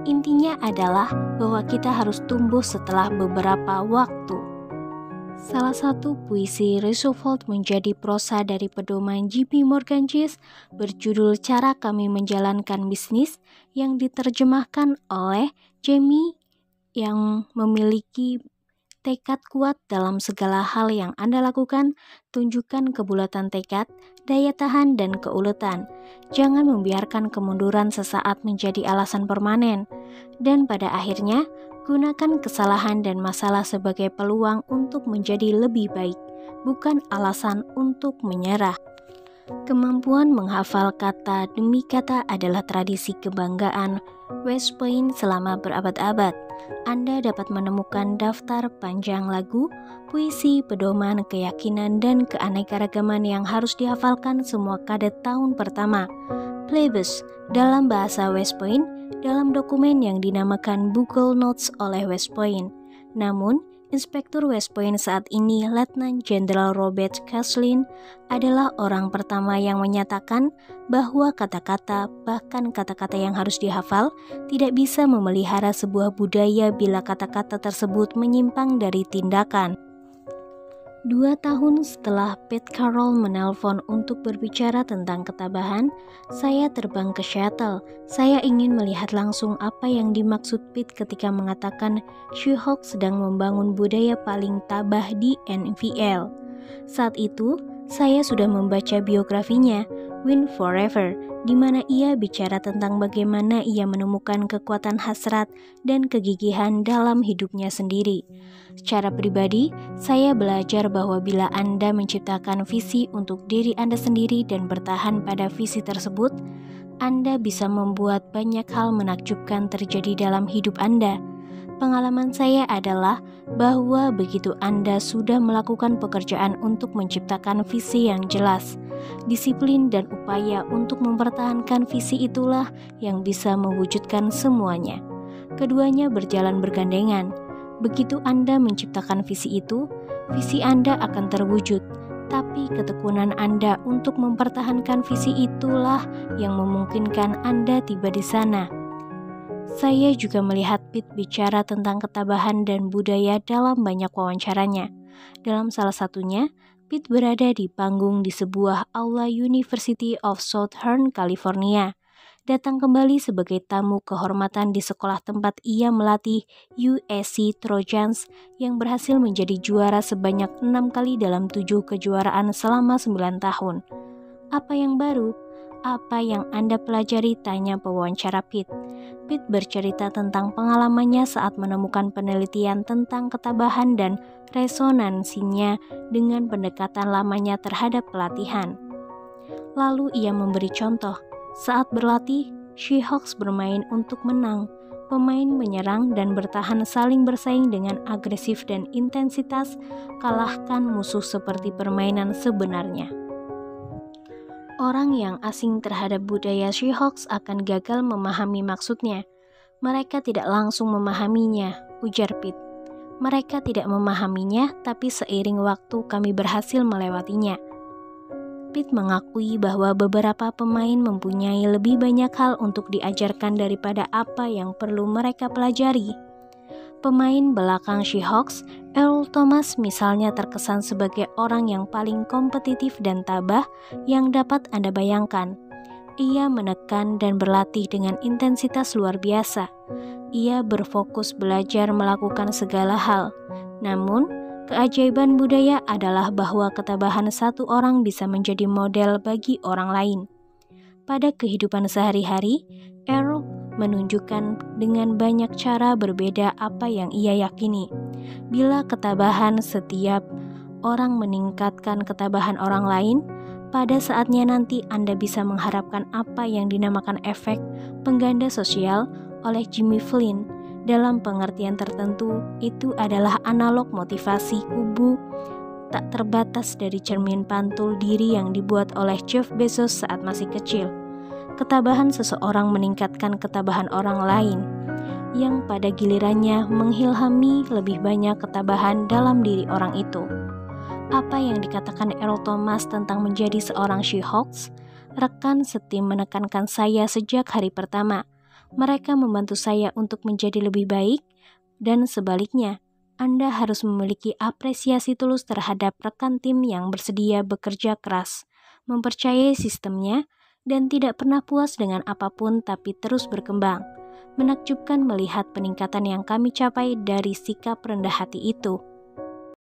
Intinya adalah bahwa kita harus tumbuh setelah beberapa waktu. Salah satu puisi Roosevelt menjadi prosa dari pedoman JP Morgan Chase berjudul Cara Kami Menjalankan Bisnis yang diterjemahkan oleh Jamie yang memiliki tekad kuat dalam segala hal yang Anda lakukan, tunjukkan kebulatan tekad, daya tahan, dan keuletan. Jangan membiarkan kemunduran sesaat menjadi alasan permanen. Dan pada akhirnya, gunakan kesalahan dan masalah sebagai peluang untuk menjadi lebih baik, bukan alasan untuk menyerah. Kemampuan menghafal kata demi kata adalah tradisi kebanggaan West Point selama berabad-abad. Anda dapat menemukan daftar panjang lagu, puisi, pedoman, keyakinan, dan keanekaragaman yang harus dihafalkan semua kadet tahun pertama. Playbus dalam bahasa West Point dalam dokumen yang dinamakan Bugle Notes oleh West Point. Namun, Inspektur West Point saat ini, Letnan Jenderal Robert Caslin, adalah orang pertama yang menyatakan bahwa kata-kata, bahkan kata-kata yang harus dihafal, tidak bisa memelihara sebuah budaya bila kata-kata tersebut menyimpang dari tindakan. 2 tahun setelah Pete Carroll menelpon untuk berbicara tentang ketabahan, saya terbang ke Seattle. Saya ingin melihat langsung apa yang dimaksud Pete ketika mengatakan Seahawks sedang membangun budaya paling tabah di NFL. Saat itu, saya sudah membaca biografinya, Win Forever, di mana ia bicara tentang bagaimana ia menemukan kekuatan hasrat dan kegigihan dalam hidupnya sendiri. Secara pribadi, saya belajar bahwa bila Anda menciptakan visi untuk diri Anda sendiri dan bertahan pada visi tersebut, Anda bisa membuat banyak hal menakjubkan terjadi dalam hidup Anda. Pengalaman saya adalah bahwa begitu Anda sudah melakukan pekerjaan untuk menciptakan visi yang jelas, disiplin dan upaya untuk mempertahankan visi itulah yang bisa mewujudkan semuanya. Keduanya berjalan bergandengan. Begitu Anda menciptakan visi itu, visi Anda akan terwujud. Tapi ketekunan Anda untuk mempertahankan visi itulah yang memungkinkan Anda tiba di sana. Saya juga melihat Pete bicara tentang ketabahan dan budaya dalam banyak wawancaranya. Dalam salah satunya, Pete berada di panggung di sebuah aula University of Southern California. Datang kembali sebagai tamu kehormatan di sekolah tempat ia melatih USC Trojans yang berhasil menjadi juara sebanyak 6 kali dalam 7 kejuaraan selama 9 tahun. Apa yang baru? Apa yang Anda pelajari? Tanya pewawancara Pete. Pete bercerita tentang pengalamannya saat menemukan penelitian tentang ketabahan dan resonansinya dengan pendekatan lamanya terhadap pelatihan. Lalu ia memberi contoh, saat berlatih, Seahawks bermain untuk menang. Pemain menyerang dan bertahan saling bersaing dengan agresif dan intensitas, kalahkan musuh seperti permainan sebenarnya. Orang yang asing terhadap budaya Seahawks akan gagal memahami maksudnya. Mereka tidak langsung memahaminya, ujar Pete. Mereka tidak memahaminya, tapi seiring waktu kami berhasil melewatinya. Pete mengakui bahwa beberapa pemain mempunyai lebih banyak hal untuk diajarkan daripada apa yang perlu mereka pelajari. Pemain belakang Seahawks, Earl Thomas misalnya terkesan sebagai orang yang paling kompetitif dan tabah yang dapat Anda bayangkan. Ia menekan dan berlatih dengan intensitas luar biasa. Ia berfokus belajar melakukan segala hal. Namun, keajaiban budaya adalah bahwa ketabahan satu orang bisa menjadi model bagi orang lain. Pada kehidupan sehari-hari, Earl menunjukkan dengan banyak cara berbeda apa yang ia yakini. Bila ketabahan setiap orang meningkatkan ketabahan orang lain, pada saatnya nanti Anda bisa mengharapkan apa yang dinamakan efek pengganda sosial oleh Jimmy Flynn. Dalam pengertian tertentu, itu adalah analog motivasi kubu tak terbatas dari cermin pantul diri yang dibuat oleh Jeff Bezos saat masih kecil. Ketabahan seseorang meningkatkan ketabahan orang lain, yang pada gilirannya mengilhami lebih banyak ketabahan dalam diri orang itu. Apa yang dikatakan Earl Thomas tentang menjadi seorang Seahawks, rekan setim menekankan saya sejak hari pertama. Mereka membantu saya untuk menjadi lebih baik, dan sebaliknya, Anda harus memiliki apresiasi tulus terhadap rekan tim yang bersedia bekerja keras, mempercayai sistemnya, dan tidak pernah puas dengan apapun tapi terus berkembang. Menakjubkan melihat peningkatan yang kami capai dari sikap rendah hati itu.